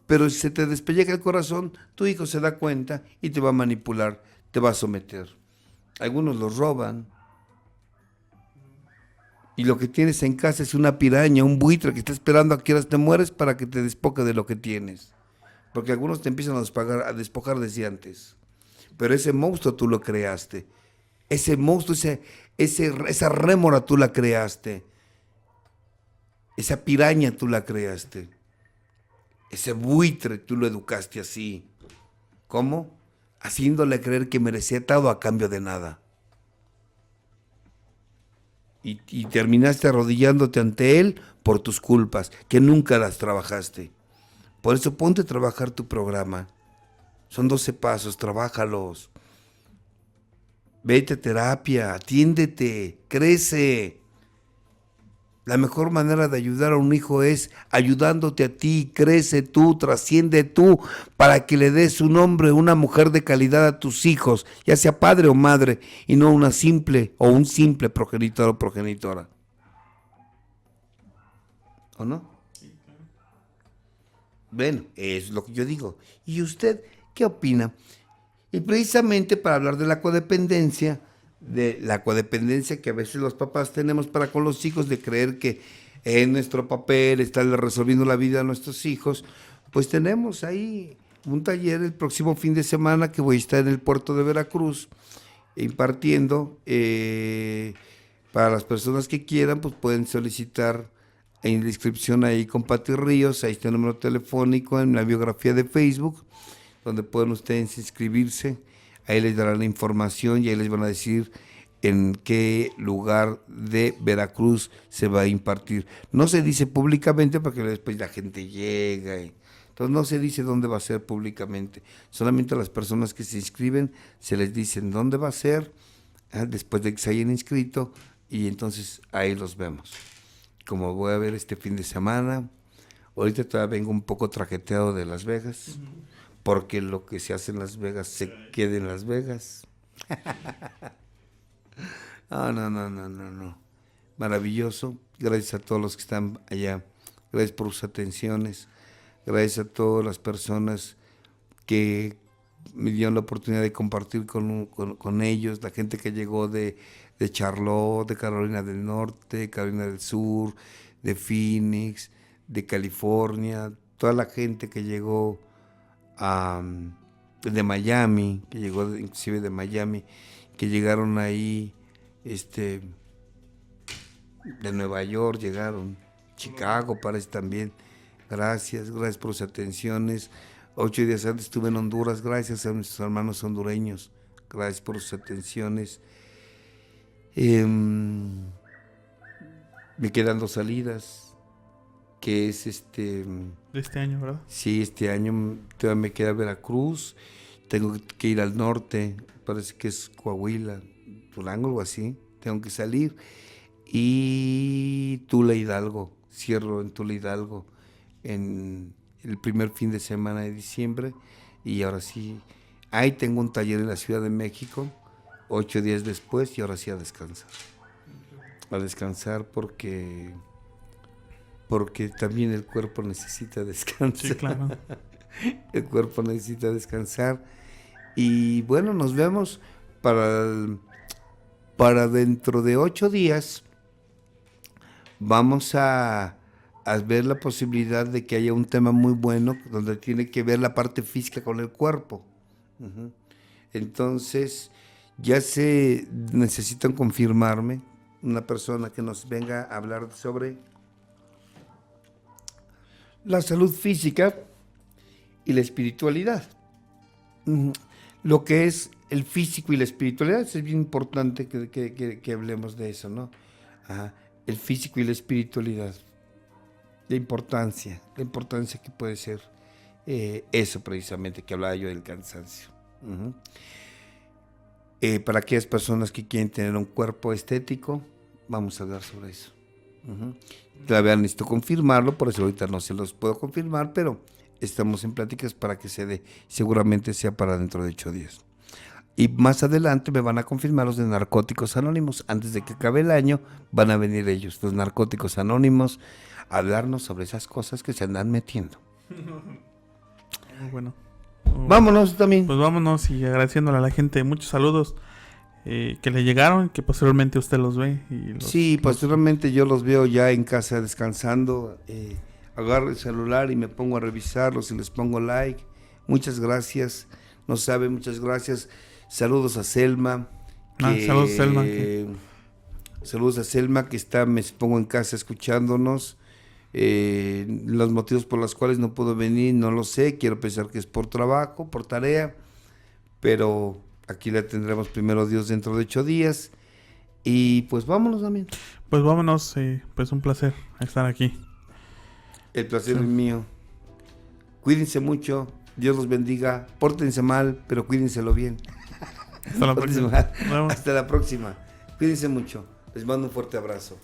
Speaker 3: Pero si se te despelleca el corazón, tu hijo se da cuenta y te va a manipular, te va a someter. Algunos los roban. Y lo que tienes en casa es una piraña, un buitre que está esperando a que horas te mueres para que te despoque de lo que tienes. Porque algunos te empiezan a despojar desde antes. Pero ese monstruo tú lo creaste. Ese monstruo, esa rémora tú la creaste. Esa piraña tú la creaste. Ese buitre tú lo educaste así. ¿Cómo? Haciéndole creer que merecía todo a cambio de nada. Y terminaste arrodillándote ante él por tus culpas, que nunca las trabajaste. Por eso ponte a trabajar tu programa. Son 12 pasos, trabájalos. Vete a terapia, atiéndete, crece. La mejor manera de ayudar a un hijo es ayudándote a ti, crece tú, trasciende tú, para que le des un hombre, una mujer de calidad a tus hijos, ya sea padre o madre, y no una simple o un simple progenitor o progenitora. ¿O no? Bueno, es lo que yo digo. ¿Y usted qué opina? Y precisamente para hablar de la codependencia que a veces los papás tenemos para con los hijos, de creer que en nuestro papel está resolviendo la vida a nuestros hijos, pues tenemos ahí un taller el próximo fin de semana que voy a estar en el puerto de Veracruz impartiendo. Para las personas que quieran, pues pueden solicitar en la inscripción ahí con Pati Ríos, ahí está el número telefónico en la biografía de Facebook, donde pueden ustedes inscribirse. Ahí les darán la información y ahí les van a decir en qué lugar de Veracruz se va a impartir. No se dice públicamente porque después la gente llega. Entonces no se dice dónde va a ser públicamente. Solamente a las personas que se inscriben se les dice dónde va a ser, después de que se hayan inscrito, y entonces ahí los vemos. Como voy a ver este fin de semana, Ahorita todavía vengo un poco traqueteado de Las Vegas, porque lo que se hace en Las Vegas se queda en Las Vegas. No. Maravilloso. Gracias a todos los que están allá. Gracias por sus atenciones. Gracias a todas las personas que me dieron la oportunidad de compartir con ellos, la gente que llegó de Charlotte, de Carolina del Norte, Carolina del Sur, de Phoenix, de California, toda la gente que llegó de Miami, que llegó inclusive de Miami, que llegaron ahí, de Nueva York llegaron, Chicago parece también. Gracias por sus atenciones. 8 días antes estuve en Honduras, gracias a nuestros hermanos hondureños, gracias por sus atenciones. Me quedan 2 salidas, que es
Speaker 2: De este año, ¿verdad?
Speaker 3: Sí, este año todavía me queda Veracruz, tengo que ir al norte, parece que es Coahuila, Durango, algo así, tengo que salir. Y Tula Hidalgo, cierro en Tula Hidalgo en el primer fin de semana de diciembre, y ahora sí, ahí tengo un taller en la Ciudad de México, 8 días después, y ahora sí a descansar porque también el cuerpo necesita descansar.
Speaker 2: Sí, claro.
Speaker 3: El cuerpo necesita descansar, y bueno, nos vemos para dentro de 8 días. Vamos a ver la posibilidad de que haya un tema muy bueno donde tiene que ver la parte física con el cuerpo. Entonces, ya se necesitan confirmarme una persona que nos venga a hablar sobre la salud física y la espiritualidad. Lo que es el físico y la espiritualidad, es bien importante que hablemos de eso, ¿no? El físico y la espiritualidad. La importancia que puede ser eso precisamente que hablaba yo del cansancio. Para aquellas personas que quieren tener un cuerpo estético, vamos a hablar sobre eso. Todavía necesito confirmarlo, por eso ahorita no se los puedo confirmar, pero estamos en pláticas para que se dé, seguramente sea para dentro de 8 días. Y más adelante me van a confirmar los de Narcóticos Anónimos. Antes de que acabe el año van a venir ellos, los Narcóticos Anónimos, a hablarnos sobre esas cosas que se andan metiendo.
Speaker 2: Bueno.
Speaker 3: Vámonos también.
Speaker 2: Pues vámonos y agradeciéndole a la gente. Muchos saludos que le llegaron, que posteriormente usted los ve.
Speaker 3: Sí, posteriormente yo los veo ya en casa descansando. Agarro el celular y me pongo a revisarlos y les pongo like. Muchas gracias. No sabe, muchas gracias. Saludos a Selma.
Speaker 2: Saludos a Selma.
Speaker 3: Saludos a Selma, que está, me pongo en casa escuchándonos. Los motivos por los cuales no puedo venir, no lo sé. Quiero pensar que es por trabajo, por tarea. Pero aquí la tendremos primero Dios dentro de 8 días. Y pues vámonos también.
Speaker 2: Pues vámonos, pues un placer estar aquí.
Speaker 3: El placer es mío. Cuídense mucho. Dios los bendiga. Pórtense mal, pero cuídenselo bien.
Speaker 2: Hasta la próxima.
Speaker 3: Hasta la próxima. Cuídense mucho. Les mando un fuerte abrazo.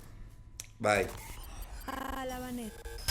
Speaker 3: Bye.